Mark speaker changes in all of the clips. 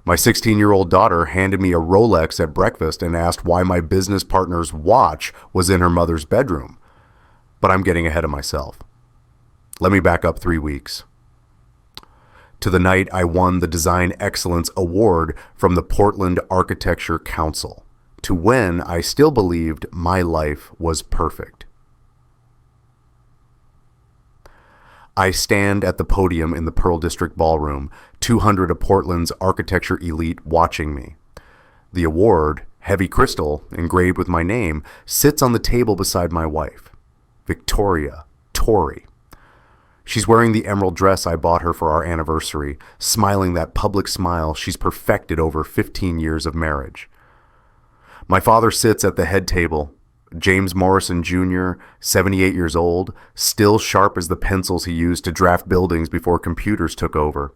Speaker 1: My 16-year-old daughter handed me a Rolex at breakfast and asked why my business partner's watch was in her mother's bedroom. But I'm getting ahead of myself. Let me back up 3 weeks. To the night I won the Design Excellence Award from the Portland Architecture Council. To when I still believed my life was perfect. I stand at the podium in the Pearl District Ballroom, 200 of Portland's architecture elite watching me. The award, heavy crystal, engraved with my name, sits on the table beside my wife, Victoria Torrey. She's wearing the emerald dress I bought her for our anniversary, smiling that public smile she's perfected over 15 years of marriage. My father sits at the head table, James Morrison Jr., 78 years old, still sharp as the pencils he used to draft buildings before computers took over.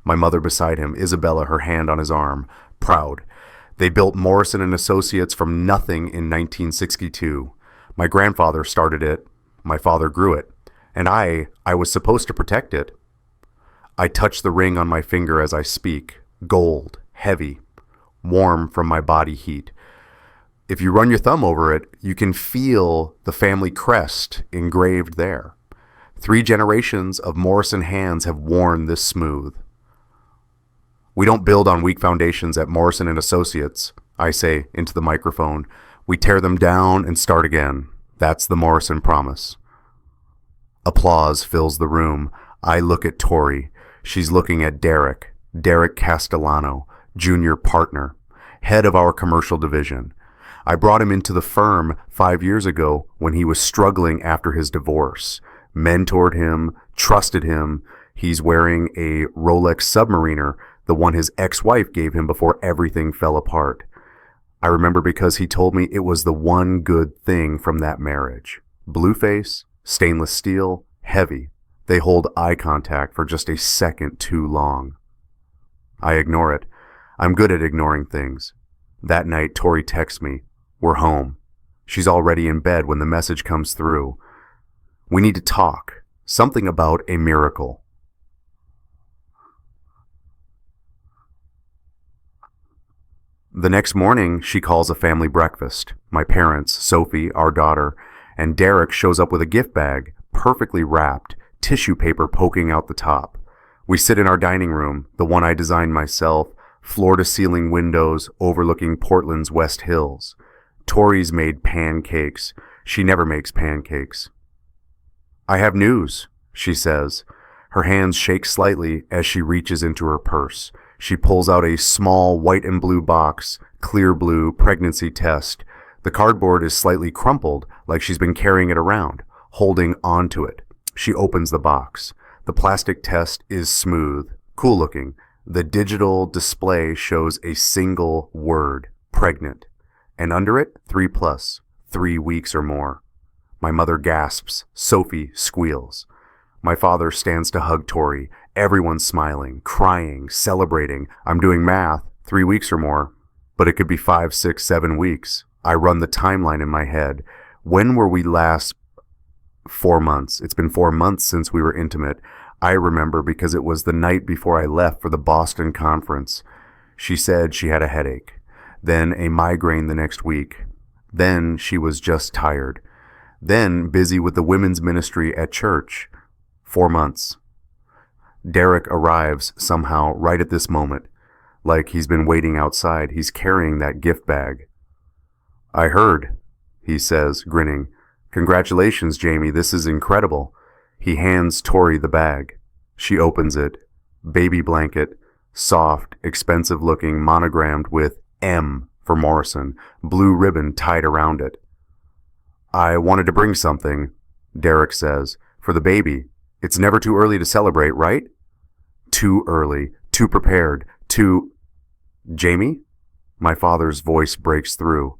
Speaker 1: My mother beside him, Isabella, her hand on his arm, proud. They built Morrison and Associates from nothing in 1962. My grandfather started it, my father grew it, and I was supposed to protect it. I touch the ring on my finger as I speak, gold, heavy, warm from my body heat. If you run your thumb over it, you can feel the family crest engraved there. 3 generations of Morrison hands have worn this smooth. We don't build on weak foundations at Morrison and Associates, I say into the microphone. We tear them down and start again. That's the Morrison promise. Applause fills the room. I look at Tori. She's looking at Derek Castellano, junior partner, head of our commercial division. I brought him into the firm 5 years ago when he was struggling after his divorce. Mentored him, trusted him. He's wearing a Rolex Submariner, the one his ex-wife gave him before everything fell apart. I remember because he told me it was the one good thing from that marriage. Blue face, stainless steel, heavy. They hold eye contact for just a second too long. I ignore it. I'm good at ignoring things. That night, Tori texts me. We're home. She's already in bed when the message comes through. We need to talk. Something about a miracle. The next morning, she calls a family breakfast. My parents, Sophie, our daughter, and Derek shows up with a gift bag, perfectly wrapped, tissue paper poking out the top. We sit in our dining room, the one I designed myself, floor-to-ceiling windows overlooking Portland's West Hills. Tori's made pancakes. She never makes pancakes. I have news, she says. Her hands shake slightly as she reaches into her purse. She pulls out a small white and blue box, clear blue, pregnancy test. The cardboard is slightly crumpled, like she's been carrying it around, holding onto it. She opens the box. The plastic test is smooth, cool looking. The digital display shows a single word, pregnant. And under it, 3+, 3 weeks or more. My mother gasps. Sophie squeals. My father stands to hug Tori. Everyone's smiling, crying, celebrating. I'm doing math, 3 weeks or more. But it could be 5, 6, 7 weeks. I run the timeline in my head. When were we last? 4 months. It's been 4 months since we were intimate. I remember because it was the night before I left for the Boston conference. She said she had a headache. Then a migraine the next week. Then she was just tired. Then busy with the women's ministry at church. 4 months. Derek arrives somehow right at this moment. Like he's been waiting outside. He's carrying that gift bag. I heard, he says, grinning. Congratulations, Jamie. This is incredible. He hands Tori the bag. She opens it. Baby blanket. Soft, expensive looking, monogrammed with M for Morrison, blue ribbon tied around it. I wanted to bring something, Derek says, for the baby. It's never too early to celebrate, right? Too early, too prepared, too... Jamie? My father's voice breaks through.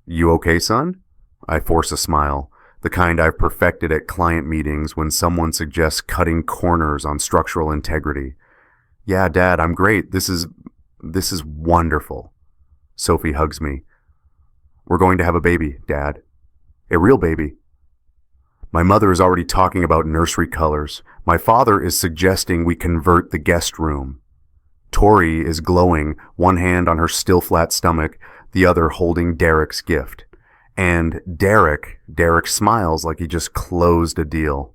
Speaker 1: You okay, son? I force a smile, the kind I've perfected at client meetings when someone suggests cutting corners on structural integrity. Yeah, Dad, I'm great. This is wonderful. Sophie hugs me. We're going to have a baby, Dad. A real baby. My mother is already talking about nursery colors. My father is suggesting we convert the guest room. Tori is glowing, one hand on her still flat stomach, the other holding Derek's gift. And Derek smiles like he just closed a deal.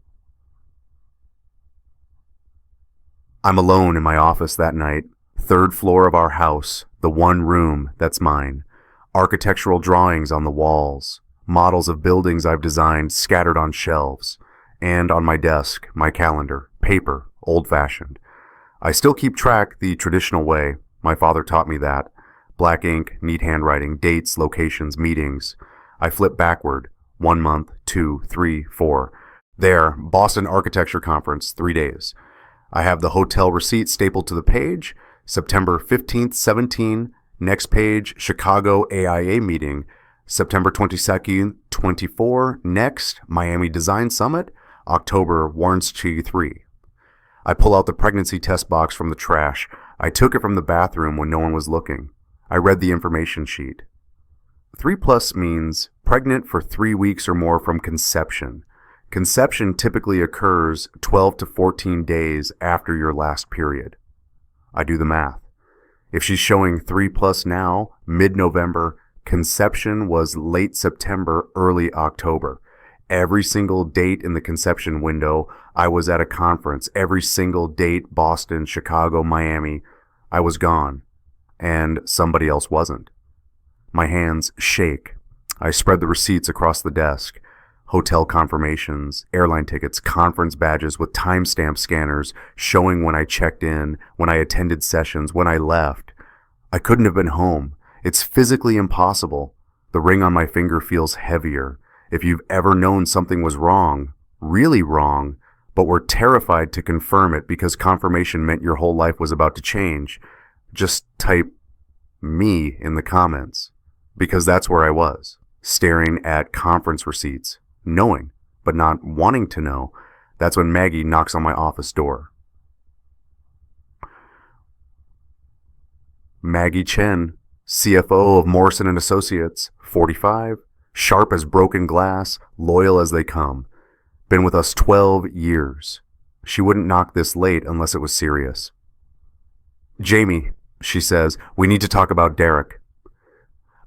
Speaker 1: I'm alone in my office that night, third floor of our house, the one room that's mine. Architectural drawings on the walls, models of buildings I've designed scattered on shelves, and on my desk, my calendar, paper, old-fashioned. I still keep track the traditional way. My father taught me that. Black ink, neat handwriting, dates, locations, meetings. I flip backward. 1 month, 2, 3, 4. There, Boston Architecture Conference, 3 days. I have the hotel receipt stapled to the page. September 15th, 17. Next page, Chicago AIA meeting. September 22nd, 24. Next, Miami Design Summit. October, Warrenski 3. I pull out the pregnancy test box from the trash. I took it from the bathroom when no one was looking. I read the information sheet. 3+ means pregnant for 3 weeks or more from conception. Conception typically occurs 12 to 14 days after your last period. I do the math. If she's showing 3+ now, mid-November, conception was late September, early October. Every single date in the conception window, I was at a conference. Every single date, Boston, Chicago, Miami, I was gone. And somebody else wasn't. My hands shake. I spread the receipts across the desk. Hotel confirmations, airline tickets, conference badges with timestamp scanners showing when I checked in, when I attended sessions, when I left. I couldn't have been home. It's physically impossible. The ring on my finger feels heavier. If you've ever known something was wrong, really wrong, but were terrified to confirm it because confirmation meant your whole life was about to change, just type me in the comments. Because that's where I was, staring at conference receipts, knowing, but not wanting to know. That's when Maggie knocks on my office door. Maggie Chen, CFO of Morrison & Associates, 45, sharp as broken glass, loyal as they come. Been with us 12 years. She wouldn't knock this late unless it was serious. Jamie, she says, we need to talk about Derek.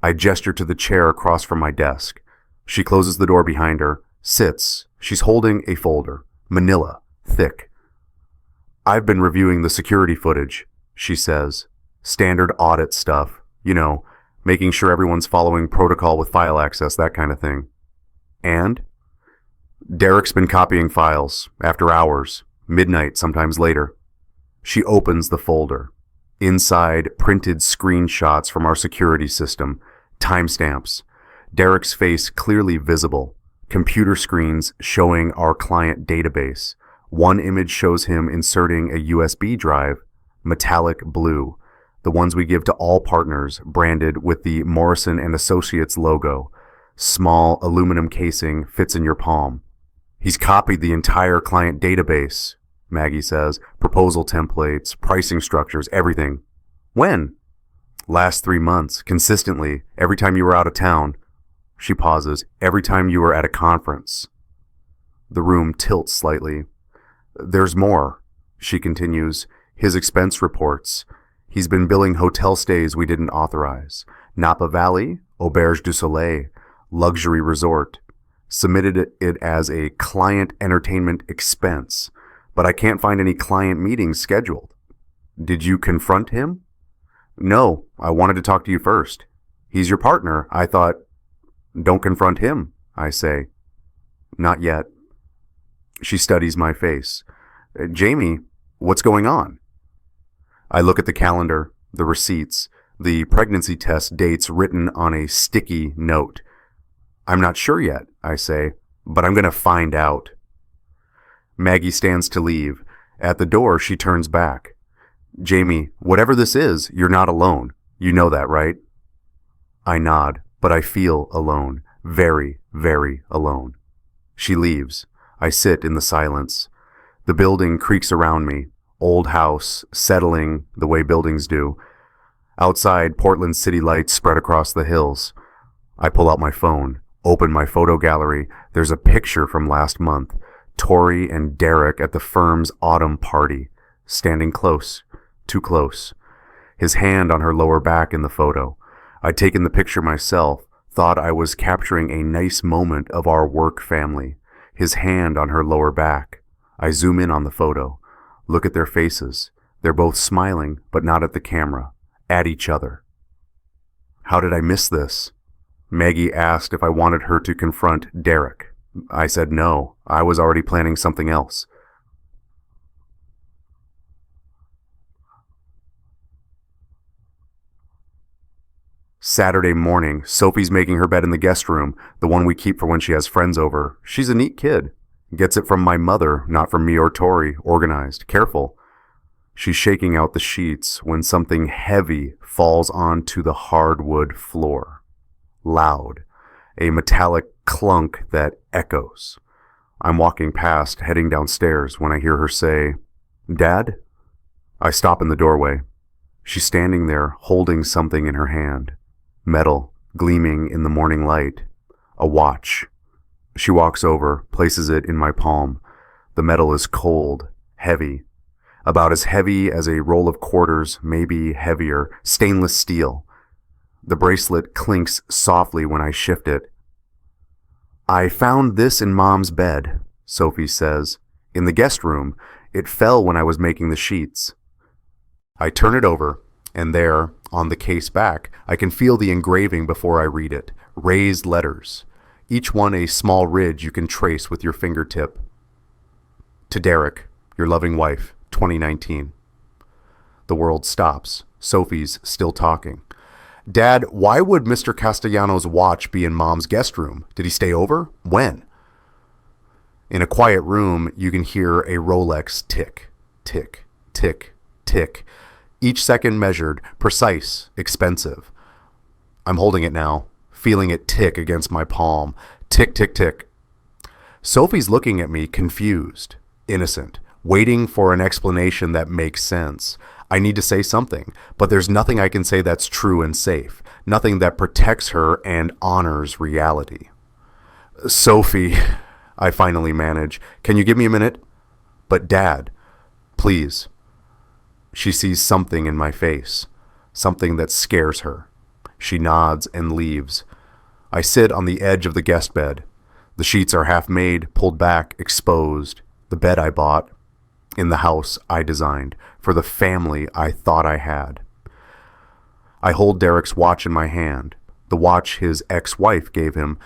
Speaker 1: I gesture to the chair across from my desk. She closes the door behind her, sits. She's holding a folder, manila, thick. I've been reviewing the security footage, she says. Standard audit stuff, making sure everyone's following protocol with file access, that kind of thing. And? Derek's been copying files, after hours, midnight, sometimes later. She opens the folder. Inside, printed screenshots from our security system, timestamps, Derek's face clearly visible, computer screens showing our client database. One image shows him inserting a USB drive, metallic blue, the ones we give to all partners, branded with the Morrison & Associates logo. Small aluminum casing fits in your palm. He's copied the entire client database, Maggie says. Proposal templates, pricing structures, everything. When? Last 3 months, consistently, every time you were out of town. She pauses. Every time you were at a conference. The room tilts slightly. There's more, she continues. His expense reports. He's been billing hotel stays we didn't authorize. Napa Valley, Auberge du Soleil, luxury resort. Submitted it as a client entertainment expense, but I can't find any client meetings scheduled. Did you confront him? No, I wanted to talk to you first. He's your partner. I thought, don't confront him, I say. Not yet. She studies my face. Jamie, what's going on? I look at the calendar, the receipts, the pregnancy test dates written on a sticky note. I'm not sure yet, I say, but I'm going to find out. Maggie stands to leave. At the door, she turns back. Jamie, whatever this is, you're not alone. You know that, right? I nod, but I feel alone. Very, very alone. She leaves. I sit in the silence. The building creaks around me. Old house, settling the way buildings do. Outside, Portland city lights spread across the hills. I pull out my phone, open my photo gallery. There's a picture from last month. Tori and Derek at the firm's autumn party, standing close, too close. his hand on her lower back in the photo. I'd taken the picture myself, thought I was capturing a nice moment of our work family. His hand on her lower back. I zoom in on the photo. Look at their faces. They're both smiling, but not at the camera, at each other. How did I miss this? Maggie asked if I wanted her to confront Derek. I said no. I was already planning something else. Saturday morning, Sophie's making her bed in the guest room, the one we keep for when she has friends over. She's a neat kid. Gets it from my mother, not from me or Tori. Organized, careful. She's shaking out the sheets when something heavy falls onto the hardwood floor. Loud. A metallic clunk that echoes. I'm walking past, heading downstairs, when I hear her say, "Dad?" I stop in the doorway. She's standing there, holding something in her hand. Metal, gleaming in the morning light. A watch. She walks over, places it in my palm. The metal is cold, heavy. About as heavy as a roll of quarters, maybe heavier. Stainless steel. The bracelet clinks softly when I shift it. "I found this in Mom's bed," Sophie says. "In the guest room. It fell when I was making the sheets." I turn it over, and there, on the case back, I can feel the engraving before I read it. Raised letters. Each one a small ridge you can trace with your fingertip. "To Derek, your loving wife, 2019. The world stops. Sophie's still talking. "Dad, why would Mr. Castellano's watch be in Mom's guest room? Did he stay over? When?" In a quiet room, you can hear a Rolex tick, tick, tick, tick. Each second measured, precise, expensive. I'm holding it now, feeling it tick against my palm. Tick, tick, tick. Sophie's looking at me, confused, innocent, waiting for an explanation that makes sense. I need to say something, but there's nothing I can say that's true and safe. Nothing that protects her and honors reality. "Sophie," I finally manage, "can you give me a minute?" "But Dad, please." She sees something in my face, something that scares her. She nods and leaves. I sit on the edge of the guest bed. The sheets are half made, pulled back, exposed. The bed I bought, in the house I designed, for the family I thought I had. I hold Derek's watch in my hand, the watch his ex-wife gave him,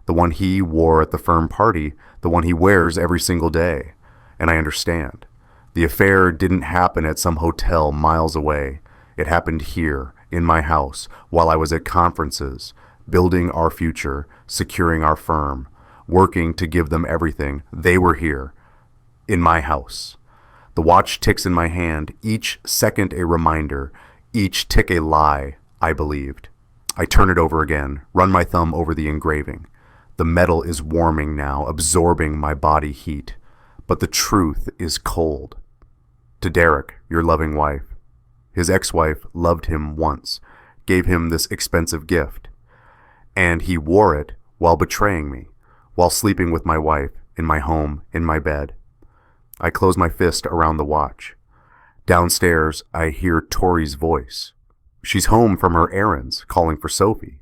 Speaker 1: the one he wore at the firm party, the one he wears every single day. And I understand. The affair didn't happen at some hotel miles away. It happened here, in my house, while I was at conferences, building our future, securing our firm, working to give them everything. They were here, in my house. The watch ticks in my hand, each second a reminder, each tick a lie I believed. I turn it over again, run my thumb over the engraving. The metal is warming now, absorbing my body heat. But the truth is cold. "To Derek, your loving wife." His ex-wife loved him once, gave him this expensive gift. And he wore it while betraying me, while sleeping with my wife, in my home, in my bed. I close my fist around the watch. Downstairs, I hear Tori's voice. She's home from her errands, calling for Sophie,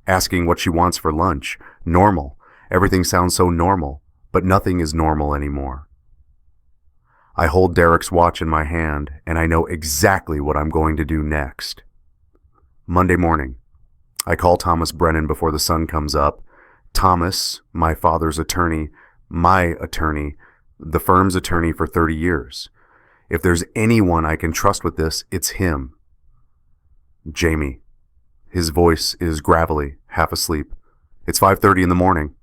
Speaker 1: asking what she wants for lunch. Normal. Everything sounds so normal, but nothing is normal anymore. I hold Derek's watch in my hand, and I know exactly what I'm going to do next. Monday morning. I call Thomas Brennan before the sun comes up. Thomas, my father's attorney, my attorney, the firm's attorney for 30 years. If there's anyone I can trust with this, it's him. Jamie. His voice is gravelly, half asleep. It's 5:30 in the morning.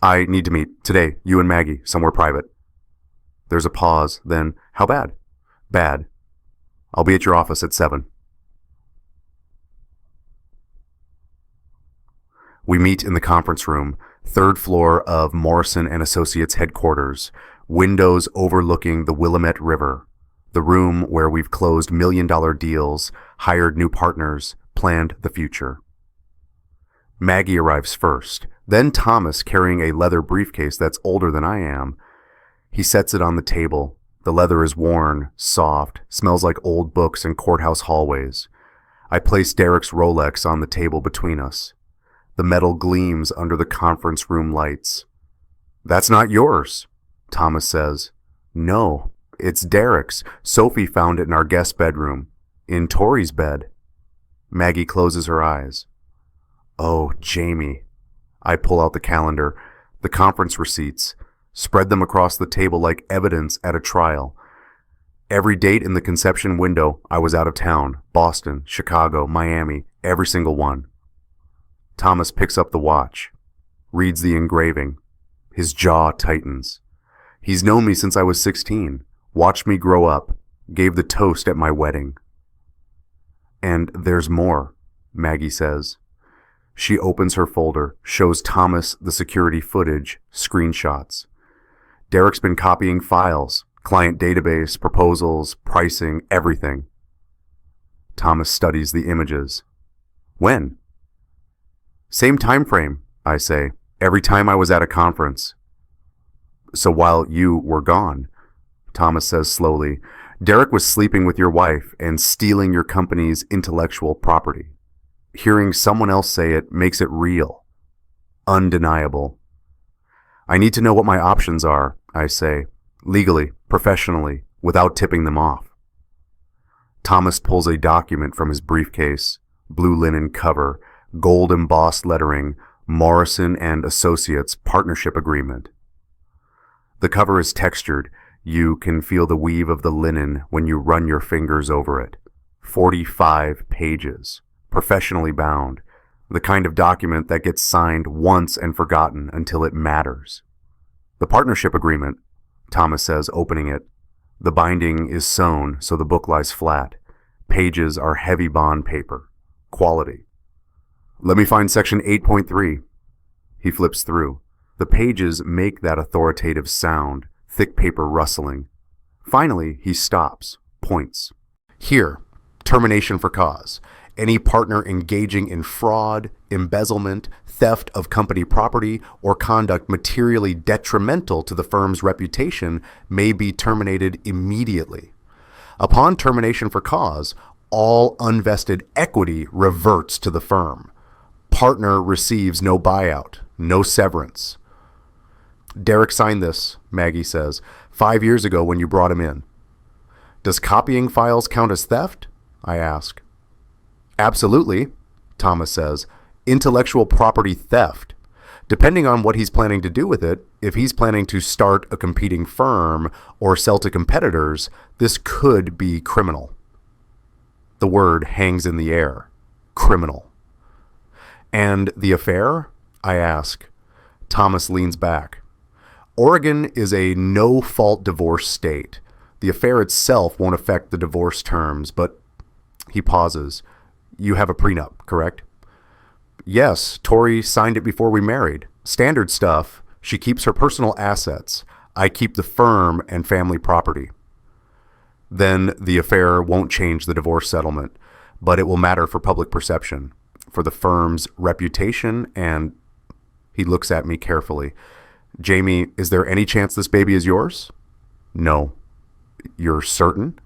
Speaker 1: "I need to meet, today, you and Maggie, somewhere private." There's a pause, then, "How bad?" "Bad. I'll be at your office at 7. We meet in the conference room, 3rd floor of Morrison & Associates headquarters, windows overlooking the Willamette River, the room where we've closed million-dollar deals, hired new partners, planned the future. Maggie arrives first, then Thomas carrying a leather briefcase that's older than I am. He sets it on the table, The leather is worn, soft, smells like old books and courthouse hallways. I place Derek's Rolex on the table between us. The metal gleams under the conference room lights. "That's not yours," Thomas says. "No, it's Derek's. Sophie found it in our guest bedroom. In Tori's bed." Maggie closes her eyes. "Oh, Jamie." I pull out the calendar, the conference receipts, spread them across the table like evidence at a trial. Every date in the conception window, I was out of town. Boston, Chicago, Miami, every single one. Thomas picks up the watch, reads the engraving. His jaw tightens. He's known me since I was 16, watched me grow up, gave the toast at my wedding. "And there's more," Maggie says. She opens her folder, shows Thomas the security footage, screenshots. Derek's been copying files, client database, proposals, pricing, everything. Thomas studies the images. "When?" "Same time frame," I say. "Every time I was at a conference." "So while you were gone," Thomas says slowly, "Derek was sleeping with your wife and stealing your company's intellectual property." Hearing someone else say it makes it real, undeniable. "I need to know what my options are," I say, legally, professionally, without tipping them off. Thomas pulls a document from his briefcase, blue linen cover, gold embossed lettering, Morrison and Associates Partnership Agreement. The cover is textured. You can feel the weave of the linen when you run your fingers over it. 45 pages, professionally bound, the kind of document that gets signed once and forgotten until it matters. "The partnership agreement," Thomas says, opening it. The binding is sewn so the book lies flat. Pages are heavy bond paper. Quality. "Let me find section 8.3. He flips through. The pages make that authoritative sound, thick paper rustling. Finally, he stops, points. "Here, termination for cause. Any partner engaging in fraud, embezzlement, theft of company property, or conduct materially detrimental to the firm's reputation may be terminated immediately. Upon termination for cause, all unvested equity reverts to the firm. Partner receives no buyout, no severance." "Derek signed this," Maggie says, 5 years ago when you brought him in." "Does copying files count as theft?" I ask. "Absolutely," Thomas says. "Intellectual property theft. Depending on what he's planning to do with it, if he's planning to start a competing firm or sell to competitors, this could be criminal." The word hangs in the air. Criminal. "And the affair?" I ask. Thomas leans back. "Oregon is a no-fault divorce state. The affair itself won't affect the divorce terms, but..." He pauses. "You have a prenup, correct?" "Yes, Tori signed it before we married. Standard stuff. She keeps her personal assets. I keep the firm and family property." "Then the affair won't change the divorce settlement, but it will matter for public perception, for the firm's reputation and..." He looks at me carefully. "Jamie, is there any chance this baby is yours?" "No." "You're certain?"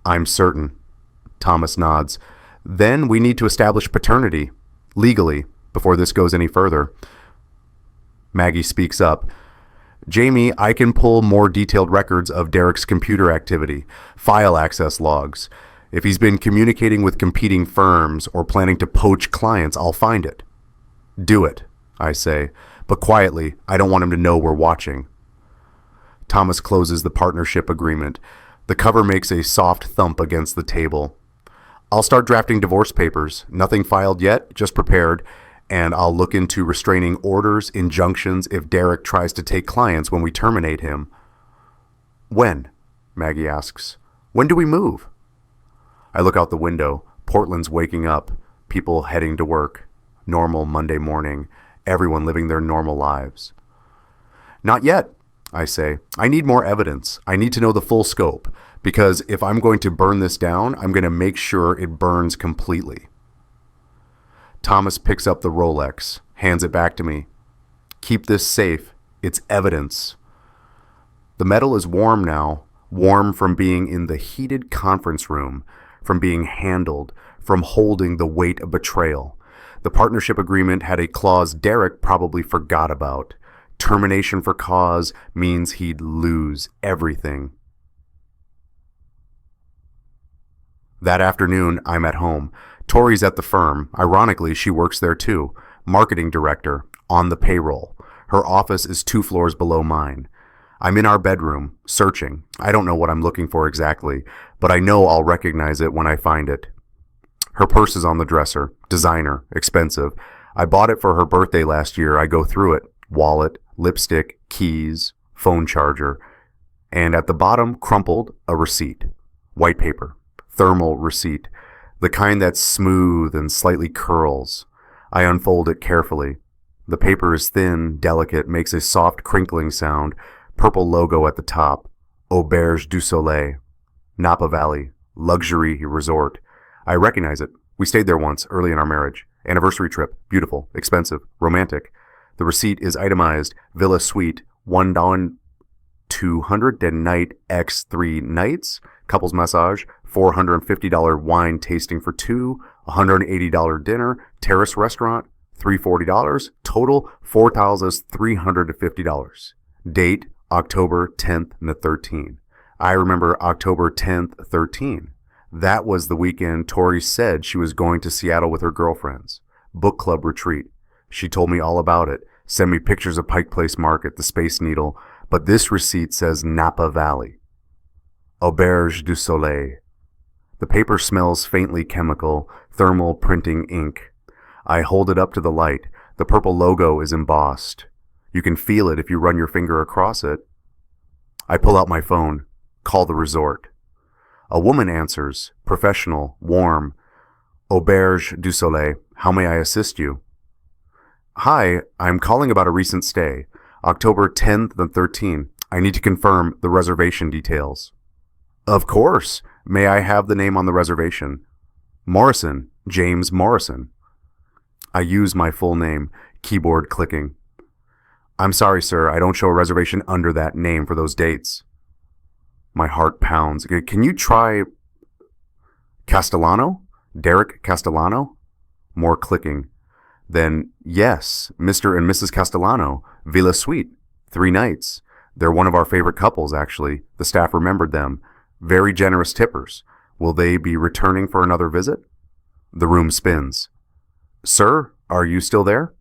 Speaker 1: "I'm certain." Thomas nods. "Then we need to establish paternity, legally, before this goes any further." Maggie speaks up. "Jamie, I can pull more detailed records of Derek's computer activity, file access logs. If he's been communicating with competing firms or planning to poach clients, I'll find it." "Do it," I say, "but quietly. I don't want him to know we're watching." Thomas closes the partnership agreement. The cover makes a soft thump against the table. "I'll start drafting divorce papers. Nothing filed yet, just prepared. And I'll look into restraining orders, injunctions if Derek tries to take clients when we terminate him." "When?" Maggie asks. "When do we move?" I look out the window. Portland's waking up. People heading to work. Normal Monday morning. Everyone living their normal lives. "Not yet," I say. "I need more evidence. I need to know the full scope. Because if I'm going to burn this down, I'm going to make sure it burns completely." Thomas picks up the Rolex, hands it back to me. "Keep this safe. It's evidence." The metal is warm now, Warm from being in the heated conference room, from being handled, from holding the weight of betrayal. The partnership agreement had a clause Derek probably forgot about. Termination for cause means he'd lose everything. That afternoon, I'm at home. Tori's at the firm. Ironically, she works there too. Marketing director, on the payroll. Her office is 2 floors below mine. I'm in our bedroom, searching. I don't know what I'm looking for exactly, but I know I'll recognize it when I find it. Her purse is on the dresser. Designer, expensive. I bought it for her birthday last year. I go through it. Wallet, lipstick, keys, phone charger. And at the bottom, crumpled, a receipt. White paper. Thermal receipt. The kind that's smooth and slightly curls. I unfold it carefully. The paper is thin, delicate, makes a soft crinkling sound. Purple logo at the top. Auberge du Soleil. Napa Valley. Luxury resort. I recognize it. We stayed there once, early in our marriage. Anniversary trip. Beautiful. Expensive. Romantic. The receipt is itemized. Villa Suite. $1,200 night x 3 nights. Couples massage. $450 wine tasting for 2. $180 dinner. Terrace restaurant. $340. Total $4,350. Date October 10th and the 13th. I remember October 10th, 13. That was the weekend Tori said she was going to Seattle with her girlfriends. Book club retreat. She told me all about it. Sent me pictures of Pike Place Market, the Space Needle. But this receipt says Napa Valley. Auberge du Soleil. The paper smells faintly chemical, thermal printing ink. I hold it up to the light. The purple logo is embossed. You can feel it if you run your finger across it. I pull out my phone. Call the resort. A woman answers, professional, warm. Auberge du Soleil, how may I assist you? Hi, I'm calling about a recent stay. October 10th and 13th. I need to confirm the reservation details. Of course. May I have the name on the reservation? Morrison, James Morrison. I use my full name, keyboard clicking. I'm sorry, sir, I don't show a reservation under that name for those dates. My heart pounds. Can you try Castellano? Derek Castellano? More clicking. Then, yes, Mr. and Mrs. Castellano, Villa Suite, 3 nights. They're one of our favorite couples, actually. The staff remembered them. Very generous tippers. Will they be returning for another visit? The room spins. Sir, are you still there?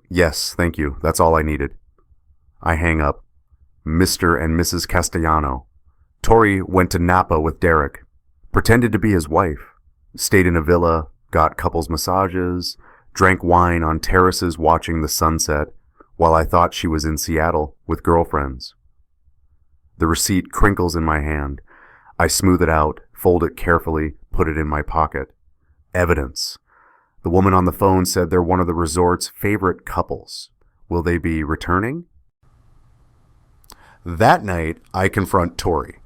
Speaker 1: Yes, thank you. That's all I needed. I hang up. Mr. and Mrs. Castellano. Tori went to Napa with Derek. Pretended to be his wife. Stayed in a villa, got couples massages, drank wine on terraces watching the sunset, while I thought she was in Seattle with girlfriends. The receipt crinkles in my hand. I smooth it out, fold it carefully, put it in my pocket. Evidence. The woman on the phone said they're one of the resort's favorite couples. Will they be returning? That night, I confront Tori.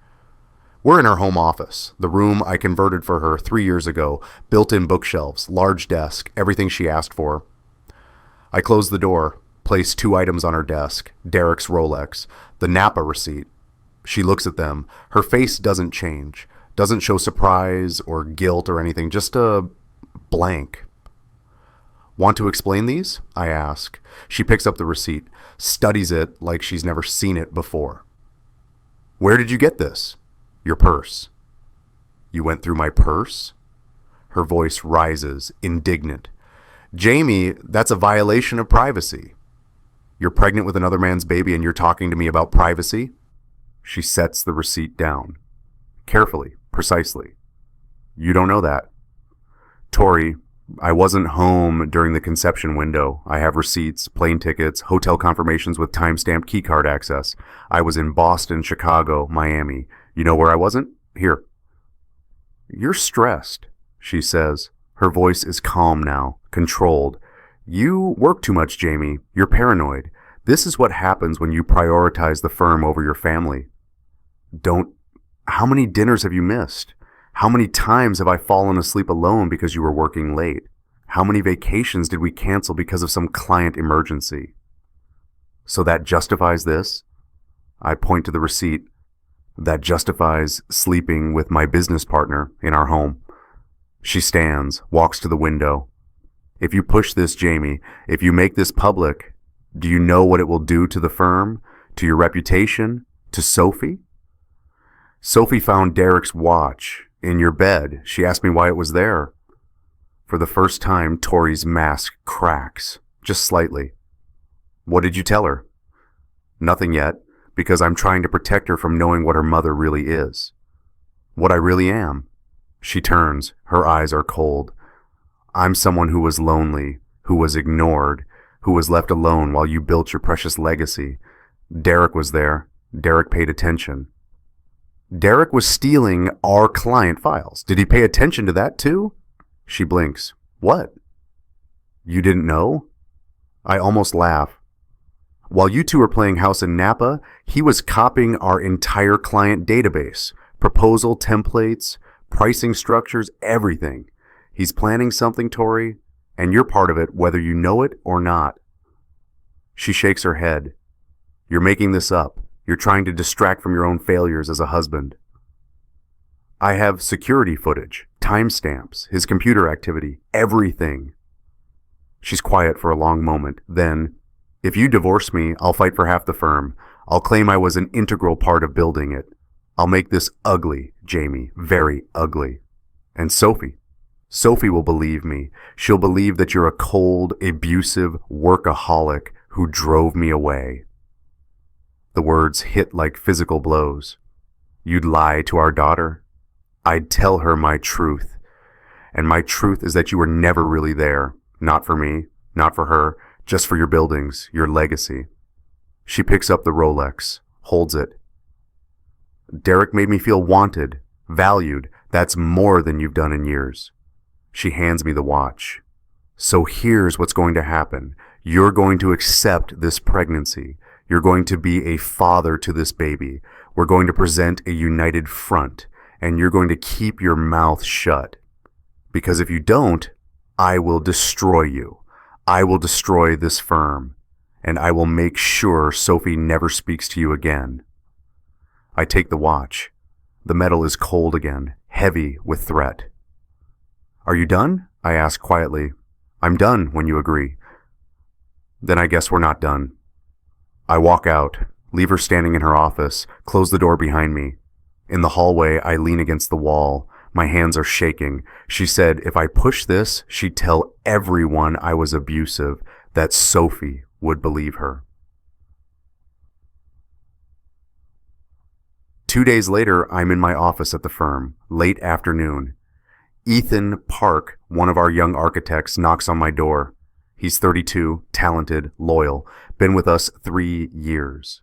Speaker 1: We're in her home office, the room I converted for her 3 years ago, built-in bookshelves, large desk, everything she asked for. I close the door, place 2 items on her desk, Derek's Rolex, the Napa receipt. She looks at them. Her face doesn't change, doesn't show surprise or guilt or anything, just a blank. Want to explain these? I ask. She picks up the receipt, studies it like she's never seen it before. Where did you get this? Your purse. You went through my purse? Her voice rises, indignant. Jamie, that's a violation of privacy. You're pregnant with another man's baby and you're talking to me about privacy? She sets the receipt down. Carefully, precisely. You don't know that. Tori, I wasn't home during the conception window. I have receipts, plane tickets, hotel confirmations with time-stamped keycard access. I was in Boston, Chicago, Miami. You know where I wasn't? Here. You're stressed, she says. Her voice is calm now, controlled. You work too much, Jamie. You're paranoid. This is what happens when you prioritize the firm over your family. How many dinners have you missed? How many times have I fallen asleep alone because you were working late? How many vacations did we cancel because of some client emergency? So that justifies this? I point to the receipt. that justifies sleeping with my business partner in our home. She stands, walks to the window. If you push this, Jamie, if you make this public, do you know what it will do to the firm, to your reputation, to Sophie? Sophie found Derek's watch in your bed. She asked me why it was there. For the first time, Tori's mask cracks, just slightly. What did you tell her? Nothing yet, because I'm trying to protect her from knowing what her mother really is. What I really am. She turns. Her eyes are cold. I'm someone who was lonely, who was ignored, who was left alone while you built your precious legacy. Derek was there. Derek paid attention. Derek was stealing our client files. Did he pay attention to that too? She blinks. What? You didn't know? I almost laugh. While you two were playing house in Napa, he was copying our entire client database, proposal templates, pricing structures, everything. He's planning something, Tori, and you're part of it whether you know it or not. She shakes her head. You're making this up. You're trying to distract from your own failures as a husband. I have security footage, timestamps, his computer activity, everything. She's quiet for a long moment. Then, if you divorce me, I'll fight for half the firm. I'll claim I was an integral part of building it. I'll make this ugly, Jamie, very ugly. And Sophie will believe me. She'll believe that you're a cold, abusive workaholic who drove me away. The words hit like physical blows. You'd lie to our daughter? I'd tell her my truth. And my truth is that you were never really there. Not for me, not for her, just for your buildings, your legacy. She picks up the Rolex, holds it. Derek made me feel wanted, valued. That's more than you've done in years. She hands me the watch. So here's what's going to happen. You're going to accept this pregnancy. You're going to be a father to this baby. We're going to present a united front, and you're going to keep your mouth shut. Because if you don't, I will destroy you. I will destroy this firm, and I will make sure Sophie never speaks to you again. I take the watch. The metal is cold again, heavy with threat. Are you done? I ask quietly. I'm done when you agree. Then I guess we're not done. I walk out, leave her standing in her office, close the door behind me. In the hallway, I lean against the wall. My hands are shaking. She said if I push this, she'd tell everyone I was abusive, that Sophie would believe her. 2 days later, I'm in my office at the firm, late afternoon. Ethan Park, one of our young architects, knocks on my door. He's 32, talented, loyal, been with us 3 years.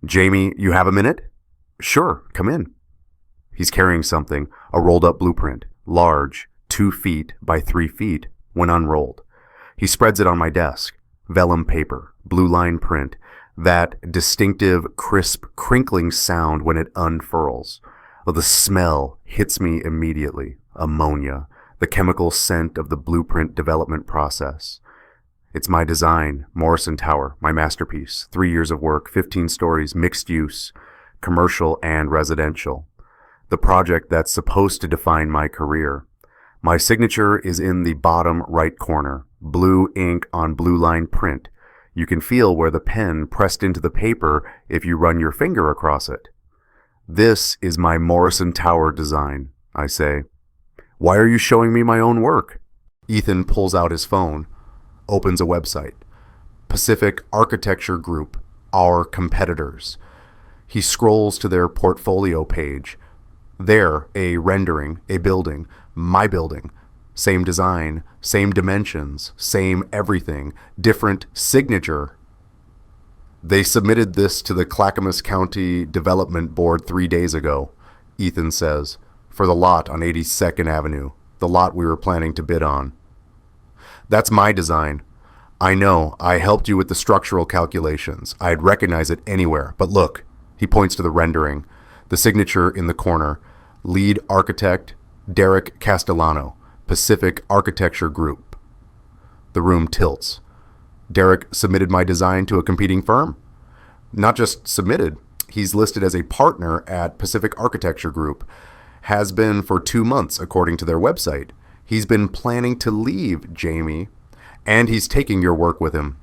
Speaker 1: Jamie, you have a minute? Sure, come in. He's carrying something, a rolled-up blueprint, large, 2 feet by 3 feet, when unrolled. He spreads it on my desk. Vellum paper, blue line print, that distinctive, crisp, crinkling sound when it unfurls. The smell hits me immediately. Ammonia, the chemical scent of the blueprint development process. It's my design, Morrison Tower, my masterpiece, 3 years of work, 15 stories, mixed use, commercial and residential. The project that's supposed to define my career. My signature is in the bottom right corner, blue ink on blue line print. You can feel where the pen pressed into the paper if you run your finger across it. This is my Morrison Tower design, I say. Why are you showing me my own work? Ethan pulls out his phone, opens a website. Pacific Architecture Group, our competitors. He scrolls to their portfolio page. There, a rendering, a building, my building. Same design, same dimensions, same everything, different signature. They submitted this to the Clackamas County Development Board 3 days ago, Ethan says, for the lot on 82nd Avenue, the lot we were planning to bid on. That's my design. I know, I helped you with the structural calculations. I'd recognize it anywhere, but look, he points to the rendering, the signature in the corner, lead architect, Derek Castellano, Pacific Architecture Group. The room tilts. Derek submitted my design to a competing firm. Not just submitted, He's listed as a partner at Pacific Architecture Group. Has been for 2 months, according to their website. He's been planning to leave, Jamie, and he's taking your work with him.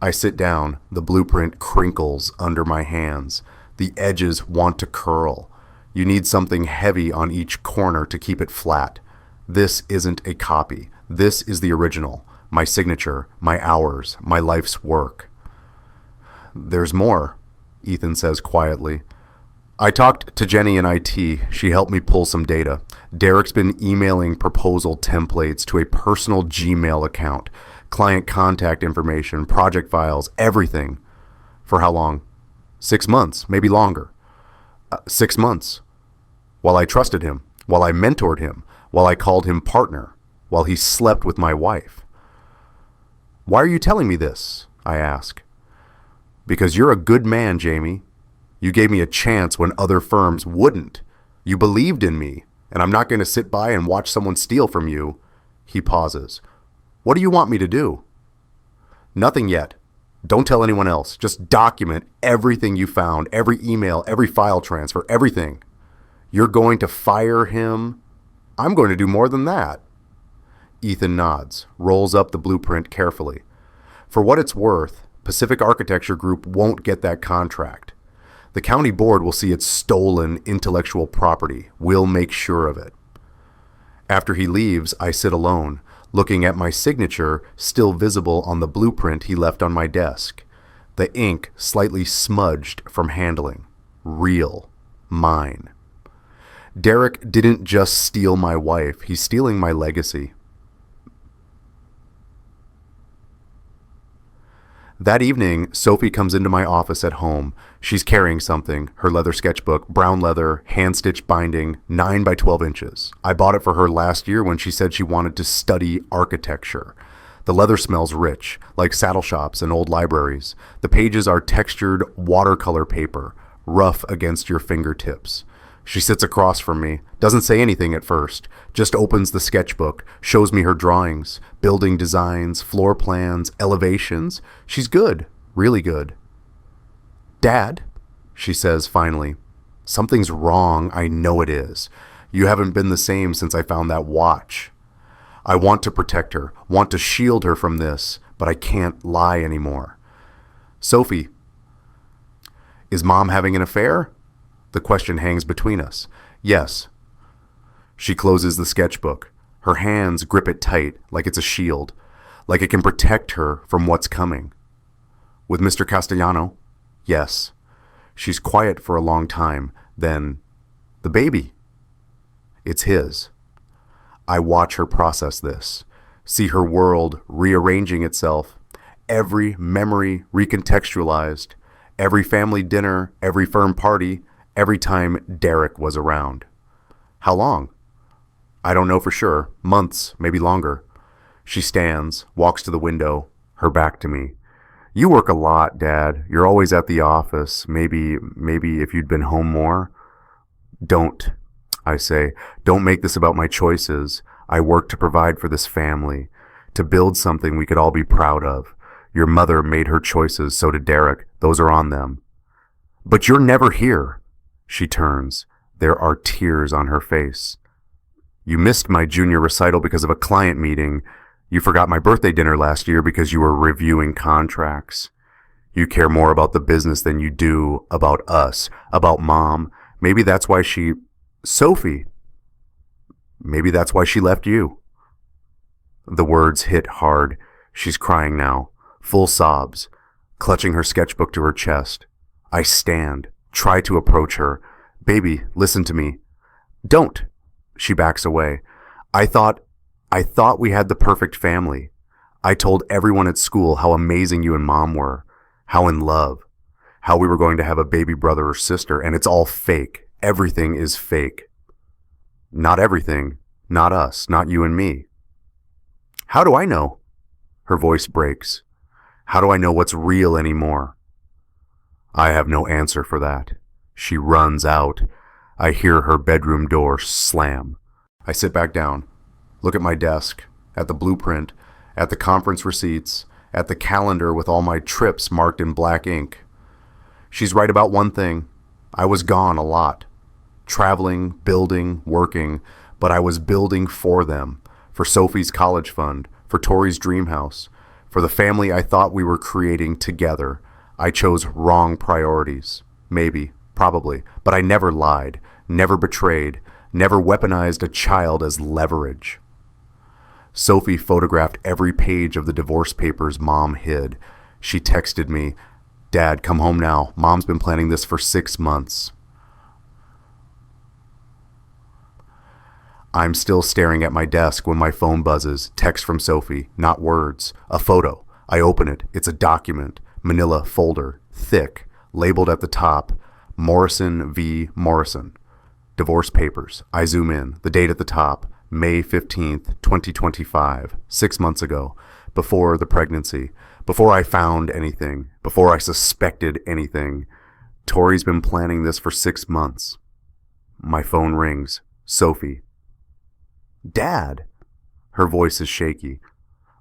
Speaker 1: I sit down. The blueprint crinkles under my hands. The edges want to curl. You need something heavy on each corner to keep it flat. This isn't a copy. This is the original. My signature, my hours, my life's work. There's more, Ethan says quietly. I talked to Jenny in IT. She helped me pull some data. Derek's been emailing proposal templates to a personal Gmail account, client contact information, project files, everything. For how long? 6 months, maybe longer. 6 months. While I trusted him, while I mentored him, while I called him partner, while he slept with my wife. Why are you telling me this? I ask. Because you're a good man, Jamie. You gave me a chance when other firms wouldn't. You believed in me, and I'm not going to sit by and watch someone steal from you. He pauses. What do you want me to do? Nothing yet. Don't tell anyone else. Just document everything you found, every email, every file transfer, everything. You're going to fire him. I'm going to do more than that. Ethan nods, rolls up the blueprint carefully. For what it's worth, Pacific Architecture Group won't get that contract. The county board will see it's stolen intellectual property. We'll make sure of it. After he leaves, I sit alone, looking at my signature still visible on the blueprint he left on my desk. The ink slightly smudged from handling. Real. Mine. Derek didn't just steal my wife. He's stealing my legacy. That evening, Sophie comes into my office at home. She's carrying something, her leather sketchbook, brown leather, hand-stitched binding, 9 by 12 inches. I bought it for her last year when she said she wanted to study architecture. The leather smells rich, like saddle shops and old libraries. The pages are textured watercolor paper, rough against your fingertips. She sits across from me, doesn't say anything at first, just opens the sketchbook, shows me her drawings, building designs, floor plans, elevations. She's good, really good. Dad, she says finally, something's wrong, I know it is. You haven't been the same since I found that watch. I want to protect her, want to shield her from this, but I can't lie anymore. Sophie, is Mom having an affair? The question hangs between us. Yes. She closes the sketchbook. Her hands grip it tight, like it's a shield, like it can protect her from what's coming. With Mr. Castellano? Yes. She's quiet for a long time. Then, the baby. It's his. I watch her process this, see her world rearranging itself, every memory recontextualized, every family dinner, every firm party, every time Derek was around. How long? I don't know for sure. Months, maybe longer. She stands, walks to the window, her back to me. You work a lot, Dad. You're always at the office. Maybe if you'd been home more. Don't, I say. Don't make this about my choices. I work to provide for this family, to build something we could all be proud of. Your mother made her choices, so did Derek. Those are on them. But you're never here. She turns. There are tears on her face. You missed my junior recital because of a client meeting. You forgot my birthday dinner last year because you were reviewing contracts. You care more about the business than you do about us, about Mom. Maybe that's why she... Sophie! Maybe that's why she left you. The words hit hard. She's crying now, full sobs, clutching her sketchbook to her chest. I stand. Try to approach her. Baby, listen to me. Don't. She backs away. I thought we had the perfect family. I told everyone at school how amazing you and Mom were, how in love, how we were going to have a baby brother or sister, and it's all fake. Everything is fake. Not everything. Not us. Not you and me. How do I know? Her voice breaks. How do I know what's real anymore? I have no answer for that. She runs out. I hear her bedroom door slam. I sit back down, look at my desk, at the blueprint, at the conference receipts, at the calendar with all my trips marked in black ink. She's right about one thing. I was gone a lot. Traveling, building, working, but I was building for them. For Sophie's college fund, for Tori's dream house, for the family I thought we were creating together. I chose wrong priorities. Maybe, probably, but I never lied, never betrayed, never weaponized a child as leverage. Sophie photographed every page of the divorce papers Mom hid. She texted me, "Dad, come home now. Mom's been planning this for 6 months." I'm still staring at my desk when my phone buzzes. Text from Sophie, not words. A photo. I open it. It's a document. Manila folder. Thick. Labeled at the top. Morrison v. Morrison. Divorce papers. I zoom in. The date at the top. May 15th, 2025. 6 months ago. Before the pregnancy. Before I found anything. Before I suspected anything. Tori's been planning this for 6 months. My phone rings. Sophie. "Dad." Her voice is shaky.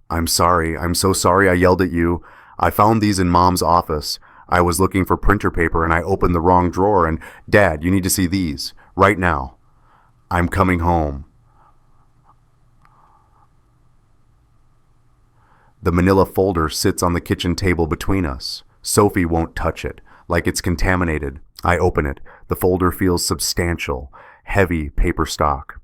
Speaker 1: "I'm sorry. I'm so sorry I yelled at you. I found these in Mom's office. I was looking for printer paper and I opened the wrong drawer and, Dad, you need to see these. Right now. I'm coming home." The manila folder sits on the kitchen table between us. Sophie won't touch it, like it's contaminated. I open it. The folder feels substantial, heavy paper stock.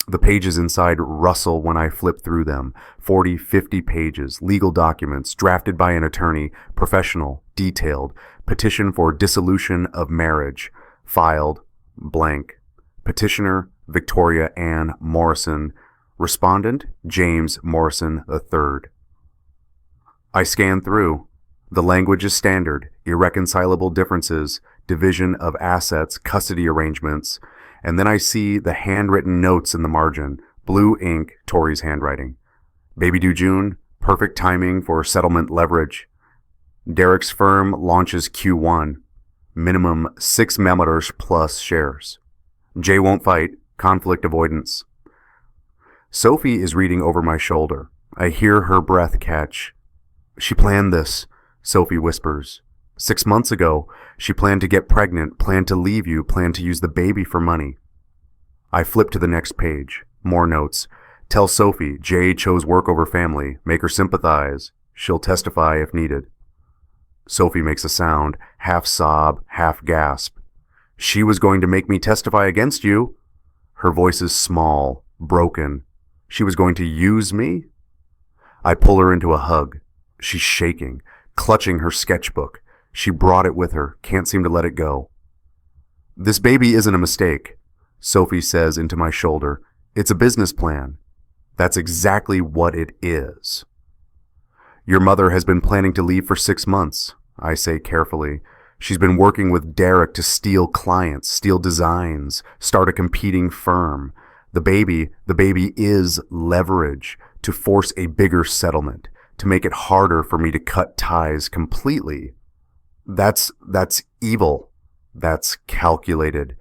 Speaker 1: The pages inside rustle when I flip through them. 40, 50 pages, legal documents, drafted by an attorney, professional, detailed, petition for dissolution of marriage, filed, blank. Petitioner, Victoria Ann Morrison. Respondent, James Morrison III. I scan through. The language is standard, irreconcilable differences, division of assets, custody arrangements, and then I see the handwritten notes in the margin, blue ink, Tori's handwriting. Baby due June, perfect timing for settlement leverage. Derek's firm launches Q1, minimum 6 members plus shares. Jay won't fight, conflict avoidance. Sophie is reading over my shoulder. I hear her breath catch. "She planned this," Sophie whispers. 6 months ago, she planned to get pregnant, planned to leave you, planned to use the baby for money. I flip to the next page. More notes. Tell Sophie Jay chose work over family. Make her sympathize. She'll testify if needed. Sophie makes a sound, half sob, half gasp. "She was going to make me testify against you." Her voice is small, broken. "She was going to use me?" I pull her into a hug. She's shaking, clutching her sketchbook. She brought it with her, can't seem to let it go. "This baby isn't a mistake," Sophie says into my shoulder. "It's a business plan." That's exactly what it is. "Your mother has been planning to leave for 6 months, I say carefully. She's been working with Derek to steal clients, steal designs, start a competing firm. The baby is leverage to force a bigger settlement, to make it harder for me to cut ties completely. That's evil. That's calculated."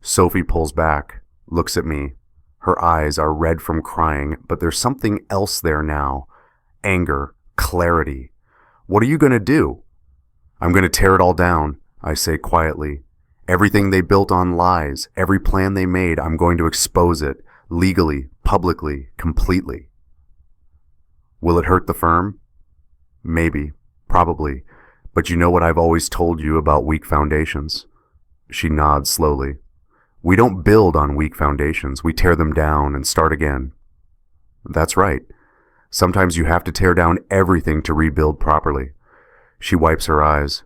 Speaker 1: Sophie pulls back, looks at me. Her eyes are red from crying, but there's something else there now. Anger, clarity. "What are you going to do?" "I'm going to tear it all down," I say quietly. "Everything they built on lies, every plan they made, I'm going to expose it, legally, publicly, completely." "Will it hurt the firm?" "Maybe, probably. But you know what I've always told you about weak foundations?" She nods slowly. "We don't build on weak foundations. We tear them down and start again." "That's right. Sometimes you have to tear down everything to rebuild properly." She wipes her eyes.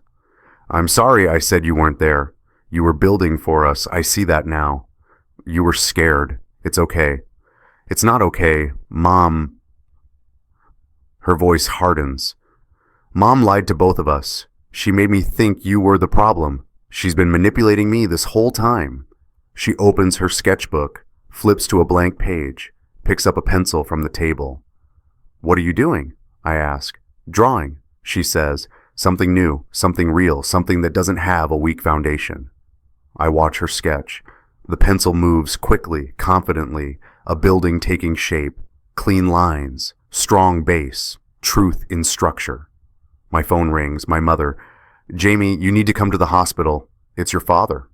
Speaker 1: "I'm sorry I said you weren't there. You were building for us. I see that now. You were scared. It's okay." "It's not okay. Mom..." Her voice hardens. "Mom lied to both of us. She made me think you were the problem. She's been manipulating me this whole time." She opens her sketchbook, flips to a blank page, picks up a pencil from the table. "What are you doing?" I ask. "Drawing," she says. "Something new, something real, something that doesn't have a weak foundation." I watch her sketch. The pencil moves quickly, confidently, a building taking shape, clean lines, strong base, truth in structure. My phone rings. My mother. Jamie, you need to come to the hospital. It's your father.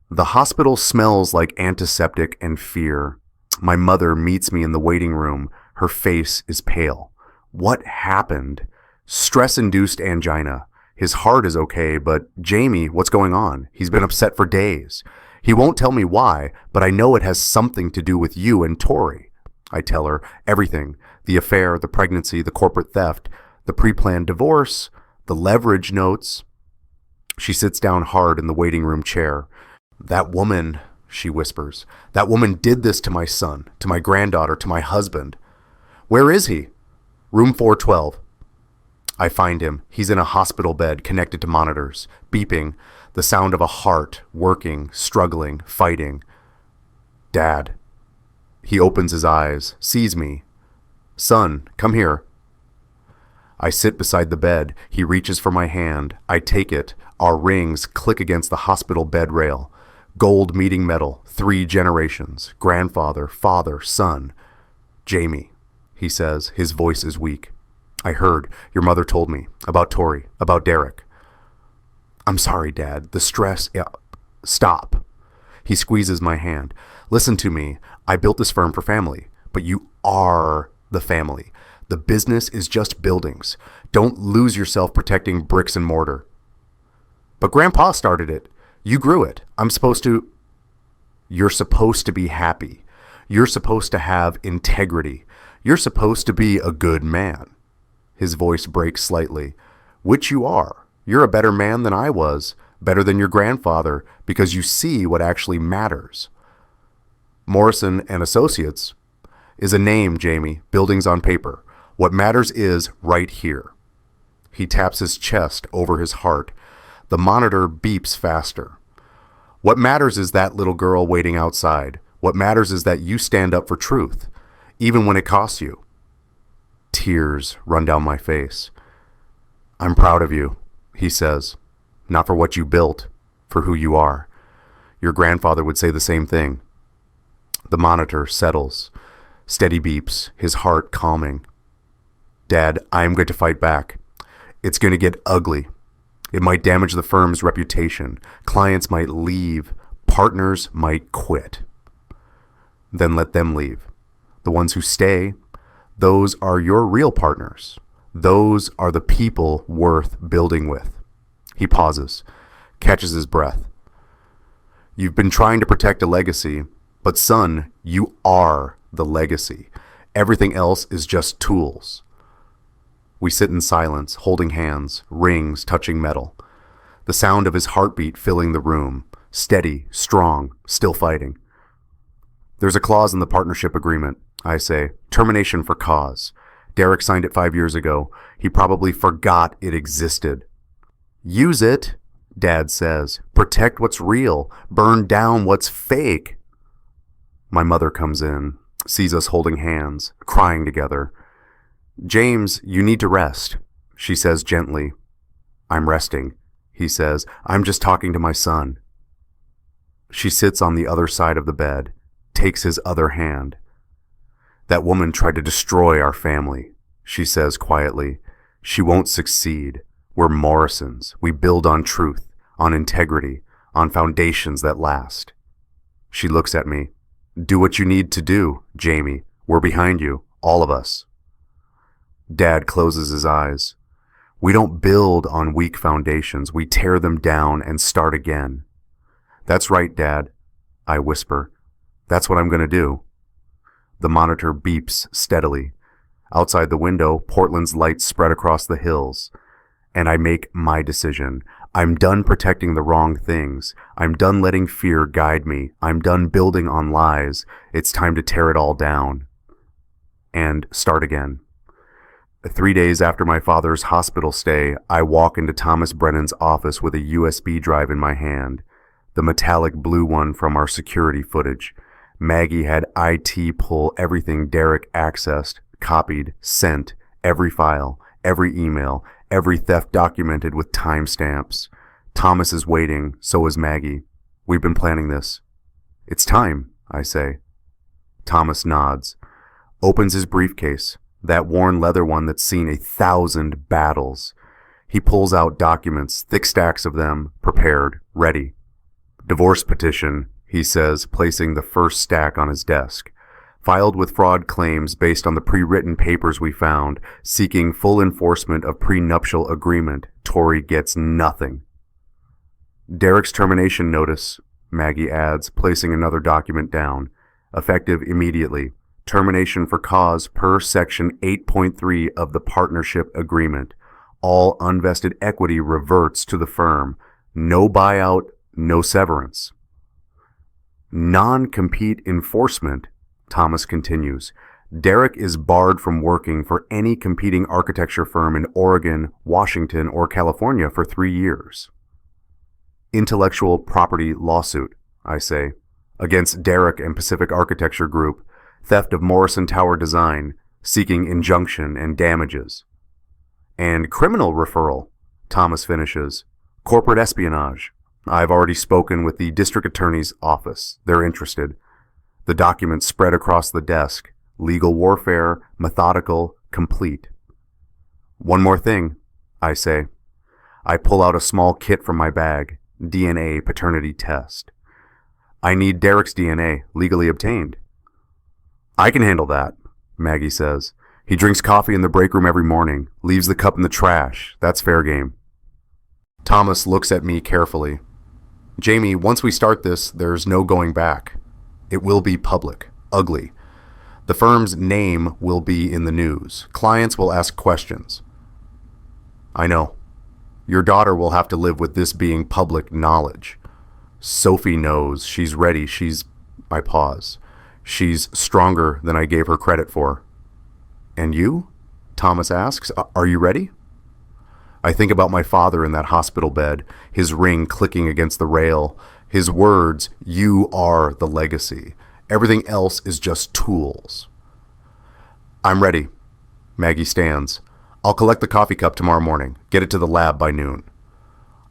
Speaker 1: The hospital smells like antiseptic and fear. My mother meets me in the waiting room. Her face is pale. What happened? Stress-induced angina. His heart is okay, but Jamie, what's going on? He's been upset for days. He won't tell me why, but I know it has something to do with you and Tori. I tell her everything. The affair, the pregnancy, the corporate theft, the pre-planned divorce, the leverage notes. She sits down hard in the waiting room chair. That woman, she whispers, that woman did this to my son, to my granddaughter, to my husband. Where is he? Room 412. I find him. He's in a hospital bed connected to monitors, beeping, the sound of a heart working, struggling, fighting. Dad. He opens his eyes, sees me. Son, come here. I sit beside the bed. He reaches for my hand. I take it. Our rings click against the hospital bed rail. Gold meeting metal, 3 generations. Grandfather, father, son. Jamie, he says. His voice is weak. I heard. Your mother told me. About Tori. About Derek. I'm sorry, Dad. The stress... Yeah. Stop. He squeezes my hand. Listen to me. I built this firm for family. But you are the family. The business is just buildings. Don't lose yourself protecting bricks and mortar. But Grandpa started it. You grew it. I'm supposed to... You're supposed to be happy. You're supposed to have integrity. You're supposed to be a good man. His voice breaks slightly. Which you are. You're a better man than I was, better than your grandfather, because you see what actually matters. Morrison and Associates is a name, Jamie, buildings on paper. What matters is right here. He taps his chest over his heart. The monitor beeps faster. What matters is that little girl waiting outside. What matters is that you stand up for truth, even when it costs you. Tears run down my face. I'm proud of you, he says. Not for what you built, for who you are. Your grandfather would say the same thing. The monitor settles. Steady beeps, his heart calming. Dad, I'm going to fight back. It's going to get ugly. It might damage the firm's reputation. Clients might leave. Partners might quit. Then let them leave. The ones who stay, those are your real partners. Those are the people worth building with. He pauses, catches his breath. You've been trying to protect a legacy, but son, you are the legacy. Everything else is just tools. We sit in silence, holding hands, rings touching metal. The sound of his heartbeat filling the room, steady, strong, still fighting. There's a clause in the partnership agreement, I say, termination for cause. Derek signed it 5 years ago. He probably forgot it existed. Use it, Dad says. Protect what's real. Burn down what's fake. My mother comes in, sees us holding hands, crying together. James, you need to rest, she says gently. I'm resting, he says. I'm just talking to my son. She sits on the other side of the bed, takes his other hand. That woman tried to destroy our family, she says quietly. She won't succeed. We're Morrisons. We build on truth, on integrity, on foundations that last. She looks at me. Do what you need to do, Jamie. We're behind you, all of us. Dad closes his eyes. We don't build on weak foundations. We tear them down and start again. That's right, Dad, I whisper. That's what I'm going to do. The monitor beeps steadily. Outside the window, Portland's lights spread across the hills. And I make my decision. I'm done protecting the wrong things. I'm done letting fear guide me. I'm done building on lies. It's time to tear it all down. And start again. 3 days after my father's hospital stay, I walk into Thomas Brennan's office with a USB drive in my hand, the metallic blue one from our security footage. Maggie had IT pull everything Derek accessed, copied, sent, every file, every email, every theft documented with timestamps. Thomas is waiting, so is Maggie. We've been planning this. It's time, I say. Thomas nods, opens his briefcase, That worn leather one that's seen 1,000 battles. He pulls out documents, thick stacks of them, prepared, ready. Divorce petition, he says, placing the first stack on his desk. Filed with fraud claims based on the pre-written papers we found, seeking full enforcement of prenuptial agreement. Tori gets nothing. Derek's termination notice, Maggie adds, placing another document down. Effective immediately. Termination for cause per Section 8.3 of the partnership agreement. All unvested equity reverts to the firm. No buyout, no severance. Non-compete enforcement, Thomas continues. Derek is barred from working for any competing architecture firm in Oregon, Washington, or California for 3 years. Intellectual property lawsuit, I say, against Derek and Pacific Architecture Group, theft of Morrison Tower Design, seeking injunction and damages. And criminal referral, Thomas finishes. Corporate espionage. I've already spoken with the district attorney's office. They're interested. The documents spread across the desk. Legal warfare, methodical, complete. One more thing, I say. I pull out a small kit from my bag. DNA paternity test. I need Derek's DNA, legally obtained. I can handle that, Maggie says. He drinks coffee in the break room every morning, leaves the cup in the trash. That's fair game. Thomas looks at me carefully. Jamie, once we start this, there's no going back. It will be public, ugly. The firm's name will be in the news. Clients will ask questions. I know. Your daughter will have to live with this being public knowledge. Sophie knows. She's ready. I pause. She's stronger than I gave her credit for. And you? Thomas asks. Are you ready? I think about my father in that hospital bed, his ring clicking against the rail, his words, "You are the legacy. Everything else is just tools." I'm ready. Maggie stands. I'll collect the coffee cup tomorrow morning, get it to the lab by noon.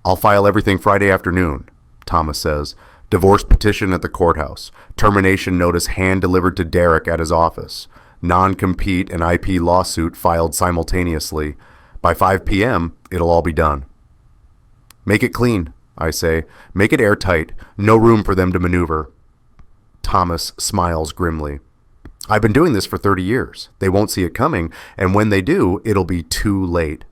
Speaker 1: I'll file everything Friday afternoon, Thomas says. Divorce petition at the courthouse. Termination notice hand-delivered to Derek at his office. Non-compete and IP lawsuit filed simultaneously. By 5 p.m., it'll all be done. Make it clean, I say. Make it airtight. No room for them to maneuver. Thomas smiles grimly. I've been doing this for 30 years. They won't see it coming, and when they do, it'll be too late.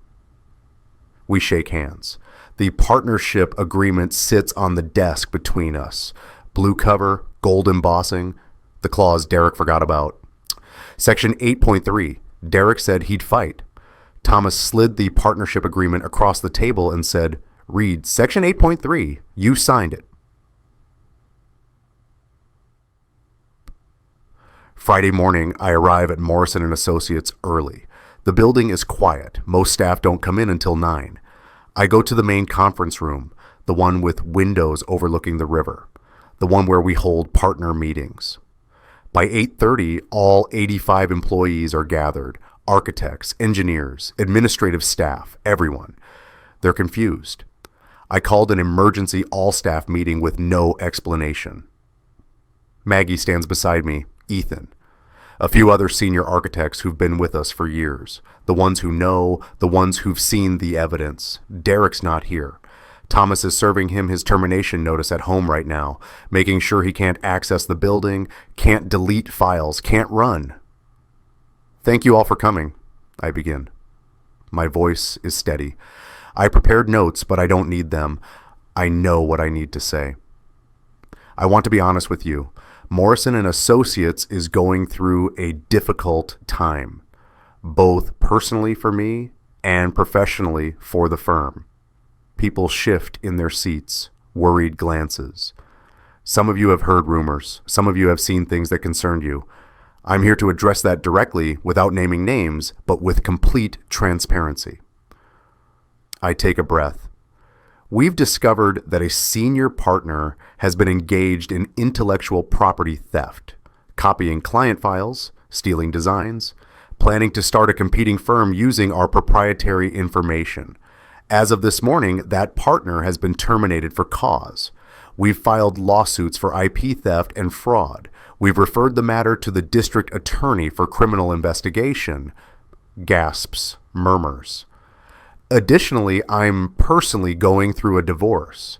Speaker 1: We shake hands. The partnership agreement sits on the desk between us. Blue cover, gold embossing, the clause Derek forgot about. Section 8.3, Derek said he'd fight. Thomas slid the partnership agreement across the table and said, read Section 8.3, you signed it. Friday morning, I arrive at Morrison & Associates early. The building is quiet. Most staff don't come in until 9. I go to the main conference room, the one with windows overlooking the river, the one where we hold partner meetings. By 8:30, all 85 employees are gathered, architects, engineers, administrative staff, everyone. They're confused. I called an emergency all-staff meeting with no explanation. Maggie stands beside me, Ethan. A few other senior architects who've been with us for years. The ones who know, the ones who've seen the evidence. Derek's not here. Thomas is serving him his termination notice at home right now, making sure he can't access the building, can't delete files, can't run. Thank you all for coming, I begin. My voice is steady. I prepared notes, but I don't need them. I know what I need to say. I want to be honest with you. Morrison & Associates is going through a difficult time, both personally for me and professionally for the firm. People shift in their seats, worried glances. Some of you have heard rumors. Some of you have seen things that concerned you. I'm here to address that directly without naming names, but with complete transparency. I take a breath. We've discovered that a senior partner has been engaged in intellectual property theft, copying client files, stealing designs, planning to start a competing firm using our proprietary information. As of this morning, that partner has been terminated for cause. We've filed lawsuits for IP theft and fraud. We've referred the matter to the district attorney for criminal investigation. Gasps, murmurs. Additionally, I'm personally going through a divorce.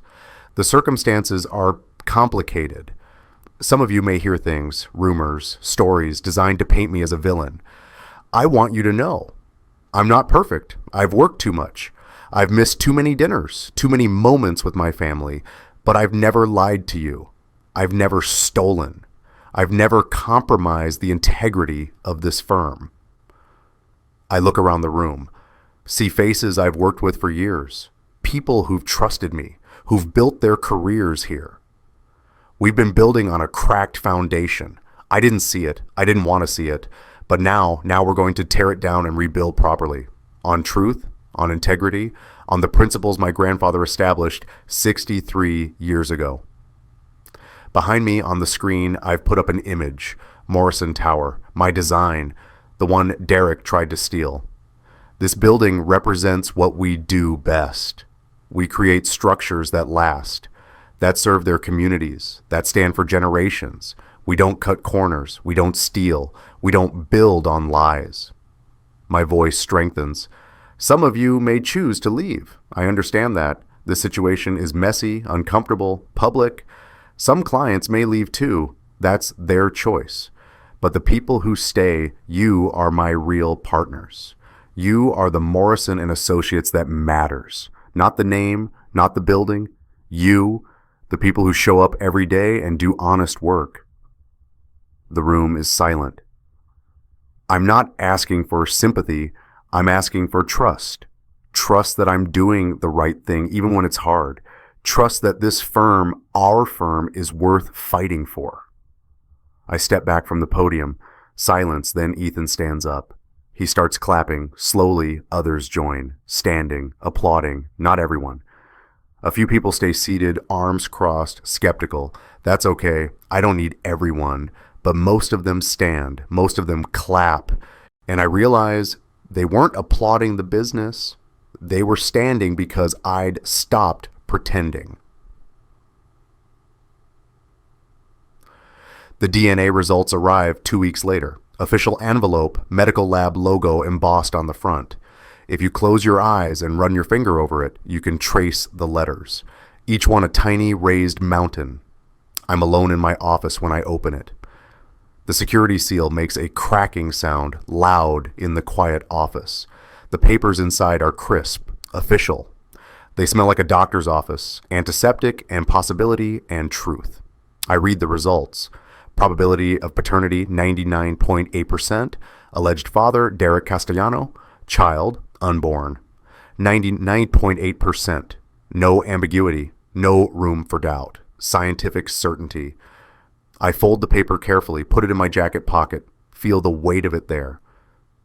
Speaker 1: The circumstances are complicated. Some of you may hear things, rumors, stories designed to paint me as a villain. I want you to know, I'm not perfect. I've worked too much. I've missed too many dinners, too many moments with my family, but I've never lied to you. I've never stolen. I've never compromised the integrity of this firm. I look around the room, see faces I've worked with for years, people who've trusted me, who've built their careers here. We've been building on a cracked foundation. I didn't see it. I didn't want to see it. But now we're going to tear it down and rebuild properly. On truth, on integrity, on the principles my grandfather established 63 years ago. Behind me on the screen, I've put up an image, Morrison Tower, my design, the one Derek tried to steal. This building represents what we do best. We create structures that last, that serve their communities, that stand for generations. We don't cut corners. We don't steal. We don't build on lies. My voice strengthens. Some of you may choose to leave. I understand that. This situation is messy, uncomfortable, public. Some clients may leave too. That's their choice. But the people who stay, you are my real partners. You are the Morrison and Associates that matters. Not the name, not the building. You, the people who show up every day and do honest work. The room is silent. I'm not asking for sympathy. I'm asking for trust. Trust that I'm doing the right thing, even when it's hard. Trust that this firm, our firm, is worth fighting for. I step back from the podium. Silence, then Ethan stands up. He starts clapping. Slowly, others join, standing, applauding. Not everyone. A few people stay seated, arms crossed, skeptical. That's okay. I don't need everyone. But most of them stand. Most of them clap. And I realize they weren't applauding the business. They were standing because I'd stopped pretending. The DNA results arrive 2 weeks later. Official envelope, medical lab logo embossed on the front. If you close your eyes and run your finger over it, you can trace the letters. Each one a tiny raised mountain. I'm alone in my office when I open it. The security seal makes a cracking sound, loud in the quiet office. The papers inside are crisp, official. They smell like a doctor's office, antiseptic and possibility and truth. I read the results. Probability of paternity 99.8%. Alleged father Derek Castellano. Child unborn. 99.8%. No ambiguity. No room for doubt. Scientific certainty. I fold the paper carefully, put it in my jacket pocket, feel the weight of it there.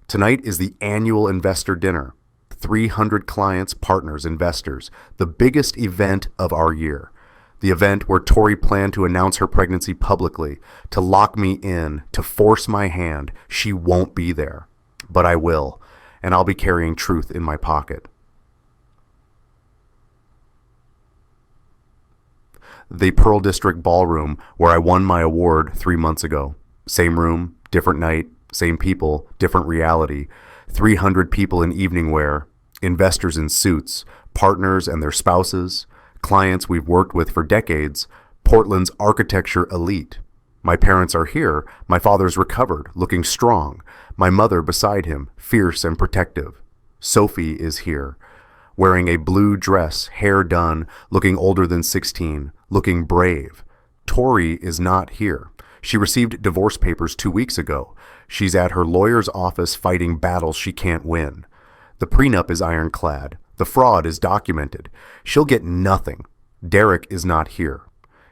Speaker 1: Tonight is the annual investor dinner. 300 clients, partners, investors. The biggest event of our year. The event where Tori planned to announce her pregnancy publicly, to lock me in, to force my hand. She won't be there, but I will, and I'll be carrying truth in my pocket. The Pearl District Ballroom, where I won my award 3 months ago. Same room, different night, same people, different reality. 300 people in evening wear, investors in suits, partners and their spouses, clients we've worked with for decades, Portland's architecture elite. My parents are here. My father's recovered, looking strong. My mother beside him, fierce and protective. Sophie is here, wearing a blue dress, hair done, looking older than 16, looking brave. Tori is not here. She received divorce papers 2 weeks ago. She's at her lawyer's office fighting battles she can't win. The prenup is ironclad. The fraud is documented. She'll get nothing. Derek is not here.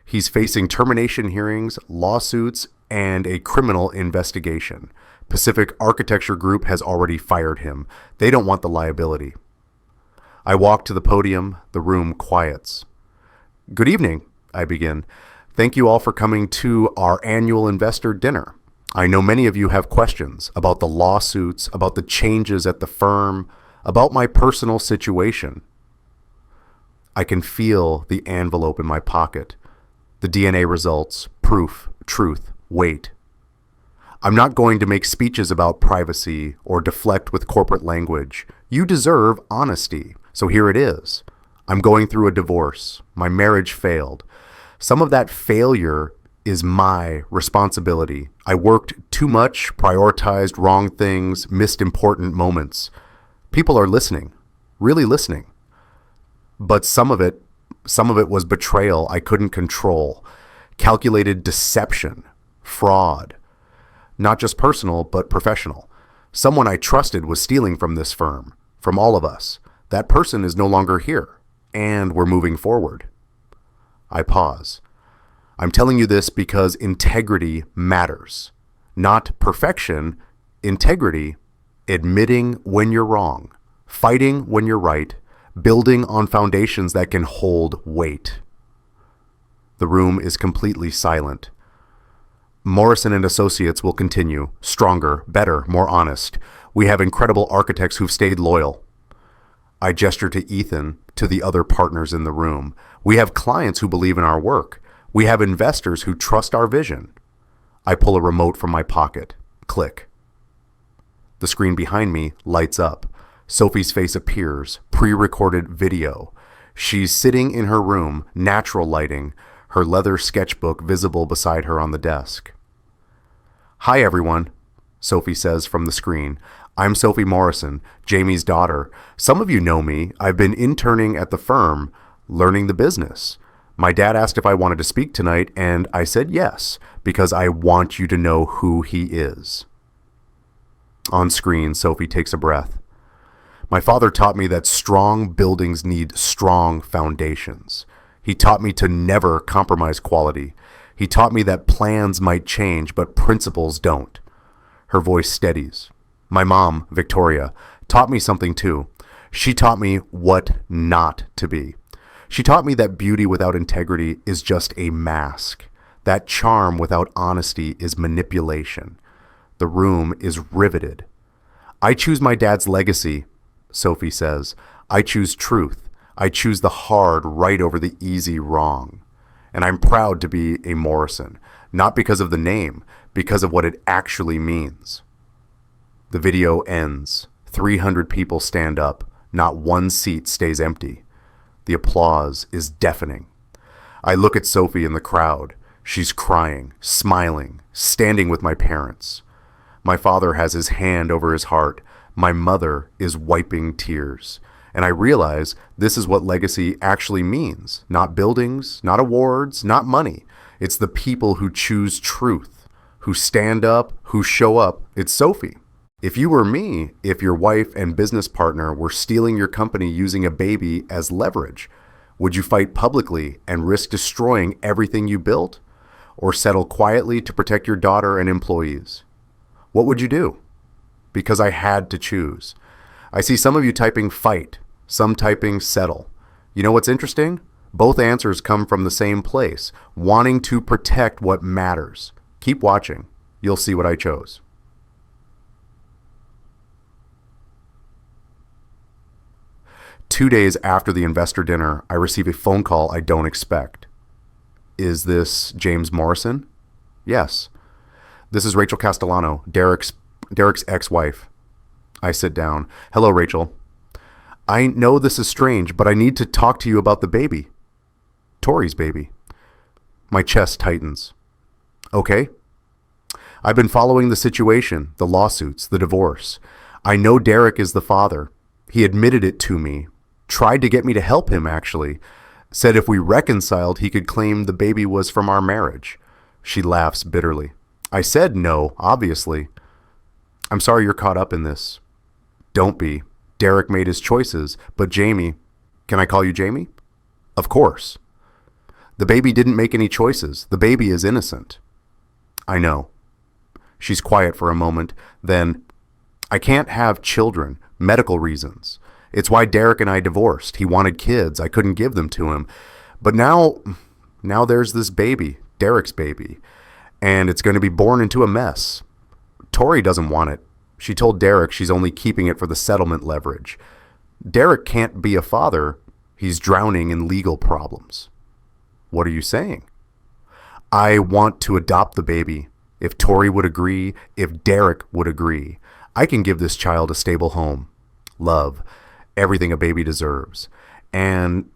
Speaker 1: He's facing termination hearings, lawsuits, and a criminal investigation. Pacific Architecture Group has already fired him. They don't want the liability. I walk to the podium. The room quiets. Good evening, I begin. Thank you all for coming to our annual investor dinner. I know many of you have questions about the lawsuits, about the changes at the firm, about my personal situation. I can feel the envelope in my pocket. The DNA results, proof, truth, wait. I'm not going to make speeches about privacy or deflect with corporate language. You deserve honesty. So here it is. I'm going through a divorce. My marriage failed. Some of that failure is my responsibility. I worked too much, prioritized wrong things, missed important moments. People are listening, really listening. But some of it was betrayal I couldn't control, calculated deception, fraud, not just personal, but professional. Someone I trusted was stealing from this firm, from all of us. That person is no longer here, and we're moving forward. I pause. I'm telling you this because integrity matters. Not perfection, integrity, admitting when you're wrong, fighting when you're right, building on foundations that can hold weight. The room is completely silent. Morrison and Associates will continue, stronger, better, more honest. We have incredible architects who've stayed loyal. I gesture to Ethan, to the other partners in the room. We have clients who believe in our work. We have investors who trust our vision. I pull a remote from my pocket. Click. The screen behind me lights up. Sophie's face appears, pre-recorded video. She's sitting in her room, natural lighting, her leather sketchbook visible beside her on the desk. Hi everyone, Sophie says from the screen. I'm Sophie Morrison, Jamie's daughter. Some of you know me. I've been interning at the firm, learning the business. My dad asked if I wanted to speak tonight, and I said yes, because I want you to know who he is. On screen, Sophie takes a breath. My father taught me that strong buildings need strong foundations. He taught me to never compromise quality. He taught me that plans might change, but principles don't. Her voice steadies. My mom, Victoria, taught me something too. She taught me what not to be. She taught me that beauty without integrity is just a mask. That charm without honesty is manipulation. The room is riveted. I choose my dad's legacy, Sophie says. I choose truth. I choose the hard right over the easy wrong. And I'm proud to be a Morrison, not because of the name, because of what it actually means. The video ends. 300 people stand up. Not one seat stays empty. The applause is deafening. I look at Sophie in the crowd. She's crying, smiling, standing with my parents. My father has his hand over his heart. My mother is wiping tears. And I realize this is what legacy actually means. Not buildings, not awards, not money. It's the people who choose truth, who stand up, who show up. It's Sophie. If you were me, if your wife and business partner were stealing your company using a baby as leverage, would you fight publicly and risk destroying everything you built? Or settle quietly to protect your daughter and employees? What would you do? Because I had to choose. I see some of you typing fight, some typing settle. You know what's interesting? Both answers come from the same place, wanting to protect what matters. Keep watching. You'll see what I chose. Two days after the investor dinner, I receive a phone call I don't expect. Is this James Morrison? Yes. This is Rachel Castellano, Derek's ex-wife. I sit down. Hello, Rachel. I know this is strange, but I need to talk to you about the baby. Tori's baby. My chest tightens. Okay. I've been following the situation, the lawsuits, the divorce. I know Derek is the father. He admitted it to me. Tried to get me to help him, actually. Said if we reconciled, he could claim the baby was from our marriage. She laughs bitterly. I said no, obviously. I'm sorry you're caught up in this. Don't be. Derek made his choices, but Jamie... Can I call you Jamie? Of course. The baby didn't make any choices. The baby is innocent. I know. She's quiet for a moment. Then, I can't have children. Medical reasons. It's why Derek and I divorced. He wanted kids. I couldn't give them to him. But now there's this baby, Derek's baby, and it's going to be born into a mess. Tori doesn't want it. She told Derek she's only keeping it for the settlement leverage. Derek can't be a father. He's drowning in legal problems. What are you saying? I want to adopt the baby. If Tori would agree, if Derek would agree, I can give this child a stable home, love, everything a baby deserves. And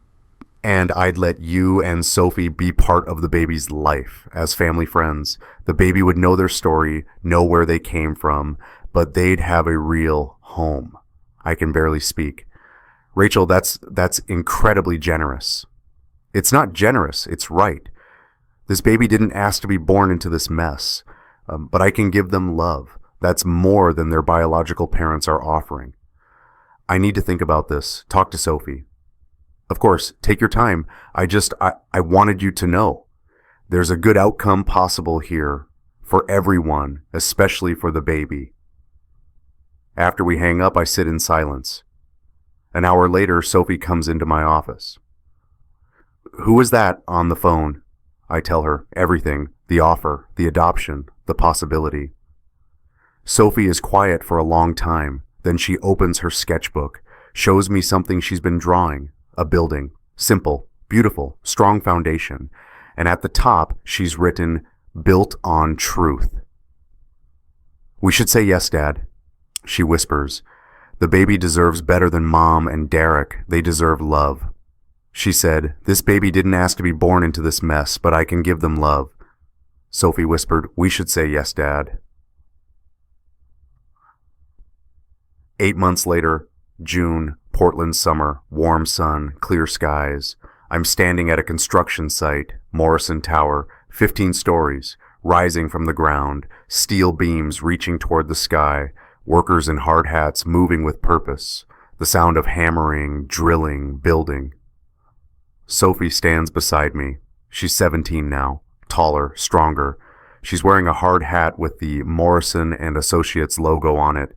Speaker 1: I'd let you and Sophie be part of the baby's life as family friends. The baby would know their story, know where they came from, but they'd have a real home. I can barely speak. Rachel, that's incredibly generous. It's not generous, it's right. This baby didn't ask to be born into this mess, but I can give them love. That's more than their biological parents are offering. I need to think about this. Talk to Sophie. Of course, take your time. I wanted you to know. There's a good outcome possible here for everyone, especially for the baby. After we hang up, I sit in silence. An hour later, Sophie comes into my office. Who is that on the phone? I tell her everything, the offer, the adoption, the possibility. Sophie is quiet for a long time. Then she opens her sketchbook, shows me something she's been drawing, a building, simple, beautiful, strong foundation. And at the top, she's written, built on truth. We should say yes, Dad, she whispers. The baby deserves better than Mom and Derek. They deserve love. She said, this baby didn't ask to be born into this mess, but I can give them love. Sophie whispered, we should say yes, Dad. 8 months later, June, Portland summer, warm sun, clear skies. I'm standing at a construction site, Morrison Tower, 15 stories, rising from the ground, steel beams reaching toward the sky, workers in hard hats moving with purpose, the sound of hammering, drilling, building. Sophie stands beside me. She's 17 now, taller, stronger. She's wearing a hard hat with the Morrison and Associates logo on it.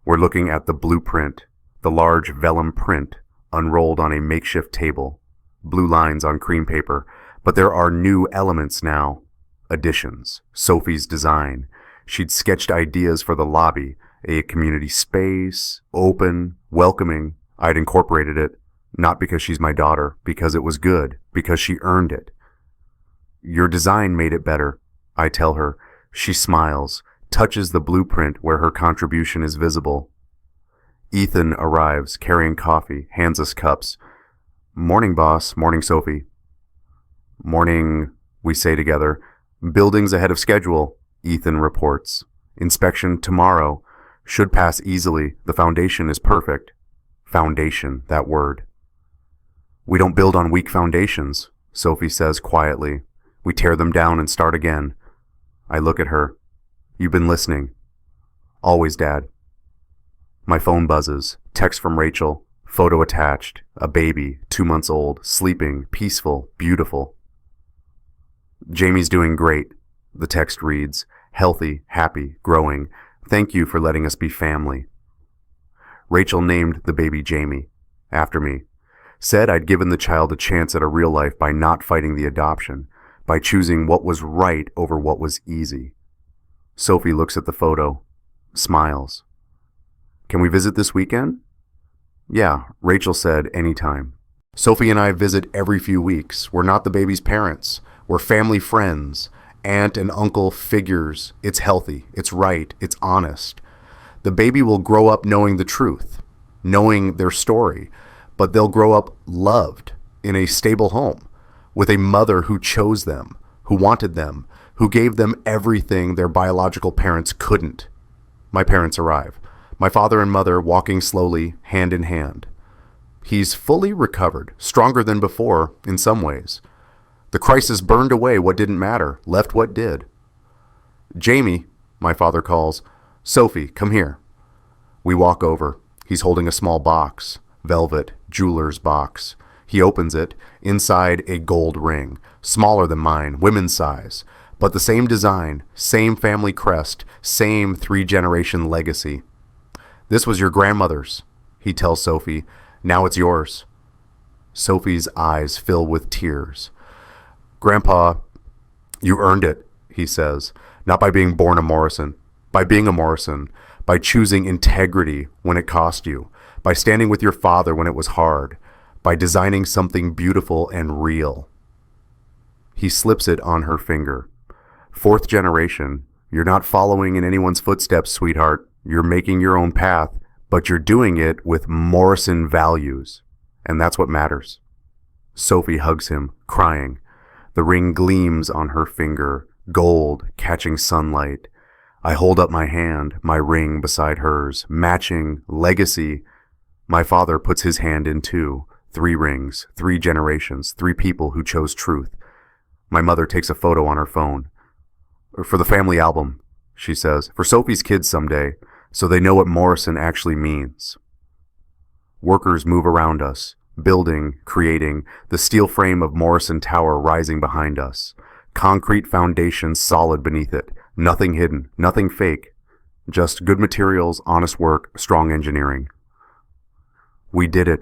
Speaker 1: We're looking at the blueprint, the large vellum print unrolled on a makeshift table, blue lines on cream paper, but there are new elements now, additions, Sophie's design. She'd sketched ideas for the lobby, a community space, open, welcoming. I'd incorporated it, not because she's my daughter, because it was good, because she earned it. Your design made it better, I tell her. She smiles, touches the blueprint where her contribution is visible. Ethan arrives, carrying coffee, hands us cups. Morning, boss. Morning, Sophie. Morning, we say together. Building's ahead of schedule, Ethan reports. Inspection tomorrow. Should pass easily. The foundation is perfect. Foundation, that word. We don't build on weak foundations, Sophie says quietly. We tear them down and start again. I look at her. You've been listening. Always, Dad. My phone buzzes. Text from Rachel. Photo attached. A baby, 2 months old, sleeping, peaceful, beautiful. Jamie's doing great. The text reads, healthy, happy, growing. Thank you for letting us be family. Rachel named the baby Jamie, after me. Said I'd given the child a chance at a real life by not fighting the adoption, by choosing what was right over what was easy. Sophie looks at the photo, smiles. Can we visit this weekend? Yeah, Rachel said anytime. Sophie and I visit every few weeks. We're not the baby's parents. We're family friends, aunt and uncle figures. It's healthy, it's right, it's honest. The baby will grow up knowing the truth, knowing their story, but they'll grow up loved in a stable home with a mother who chose them, who wanted them, who gave them everything their biological parents couldn't. My parents arrive. My father and mother walking slowly, hand in hand. He's fully recovered, stronger than before in some ways. The crisis burned away what didn't matter, left what did. Jamie, my father calls. Sophie, come here. We walk over. He's holding a small box, velvet, jeweler's box. He opens it. Inside, a gold ring, smaller than mine, women's size, but the same design, same family crest, same 3-generation legacy. This was your grandmother's, he tells Sophie. Now it's yours. Sophie's eyes fill with tears. Grandpa, you earned it, he says, not by being born a Morrison, by being a Morrison, by choosing integrity when it cost you, by standing with your father when it was hard, by designing something beautiful and real. He slips it on her finger. Fourth generation. You're not following in anyone's footsteps, sweetheart. You're making your own path, but you're doing it with Morrison values. And that's what matters. Sophie hugs him, crying. The ring gleams on her finger, gold catching sunlight. I hold up my hand, my ring beside hers, matching legacy. My father puts his hand in too. 3 rings, 3 generations, 3 people who chose truth. My mother takes a photo on her phone. For the family album, she says, for Sophie's kids someday, so they know what Morrison actually means. Workers move around us, building, creating, the steel frame of Morrison Tower rising behind us. Concrete foundation solid beneath it, nothing hidden, nothing fake. Just good materials, honest work, strong engineering. We did it,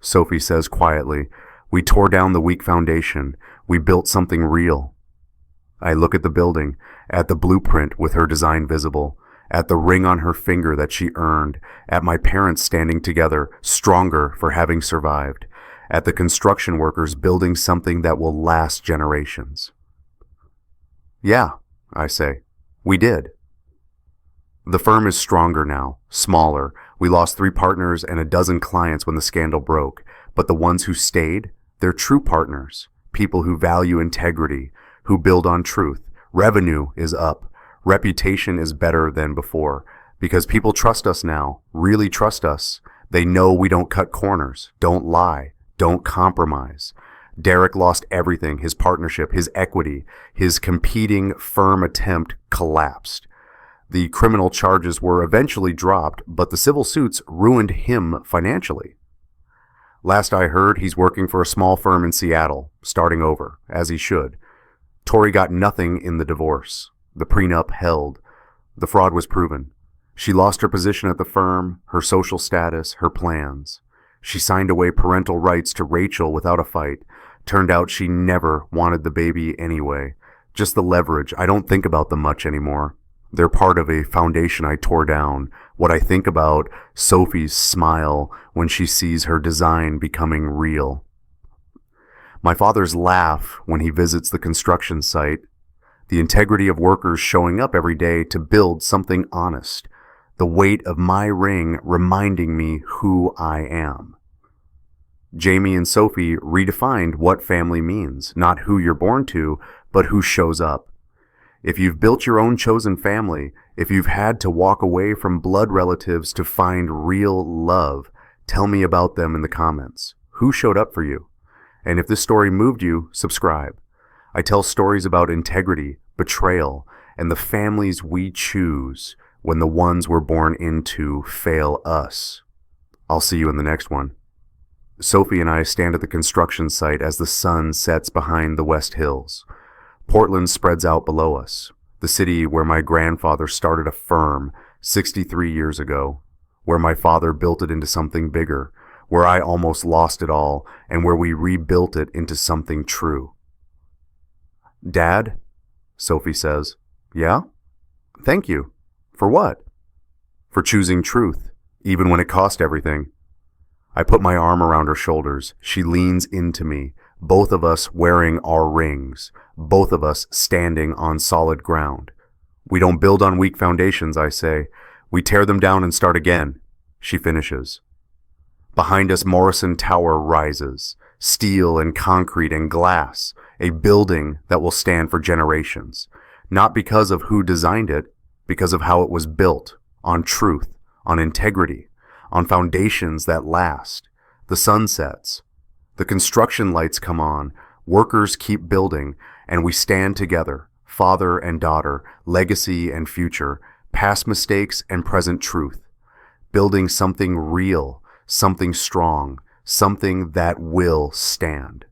Speaker 1: Sophie says quietly. We tore down the weak foundation. We built something real. I look at the building, at the blueprint with her design visible, at the ring on her finger that she earned, at my parents standing together, stronger for having survived, at the construction workers building something that will last generations. Yeah, I say, we did. The firm is stronger now, smaller. We lost 3 partners and a dozen clients when the scandal broke, but the ones who stayed, they're true partners, people who value integrity, who build on truth. Revenue is up. Reputation is better than before because people trust us now, really trust us. They know we don't cut corners, don't lie, don't compromise. Derek lost everything, his partnership, his equity, his competing firm attempt collapsed. The criminal charges were eventually dropped, but the civil suits ruined him financially. Last I heard, he's working for a small firm in Seattle, starting over, as he should. Tori got nothing in the divorce. The prenup held. The fraud was proven. She lost her position at the firm, her social status, her plans. She signed away parental rights to Rachel without a fight. Turned out she never wanted the baby anyway. Just the leverage. I don't think about them much anymore. They're part of a foundation I tore down. What I think about, Sophie's smile when she sees her design becoming real. My father's laugh when he visits the construction site. The integrity of workers showing up every day to build something honest. The weight of my ring reminding me who I am. Jamie and Sophie redefined what family means, not who you're born to, but who shows up. If you've built your own chosen family, if you've had to walk away from blood relatives to find real love, tell me about them in the comments. Who showed up for you? And if this story moved you, subscribe. I tell stories about integrity, betrayal, and the families we choose when the ones we're born into fail us. I'll see you in the next one. Sophie and I stand at the construction site as the sun sets behind the West Hills. Portland spreads out below us, the city where my grandfather started a firm 63 years ago, where my father built it into something bigger, where I almost lost it all, and where we rebuilt it into something true. Dad? Sophie says. Yeah? Thank you. For what? For choosing truth, even when it cost everything. I put my arm around her shoulders. She leans into me, both of us wearing our rings, both of us standing on solid ground. We don't build on weak foundations, I say. We tear them down and start again, she finishes. Behind us, Morrison Tower rises, steel and concrete and glass, a building that will stand for generations, not because of who designed it, because of how it was built, on truth, on integrity, on foundations that last. The sun sets, the construction lights come on, workers keep building, and we stand together, father and daughter, legacy and future, past mistakes and present truth, building something real, something strong, something that will stand.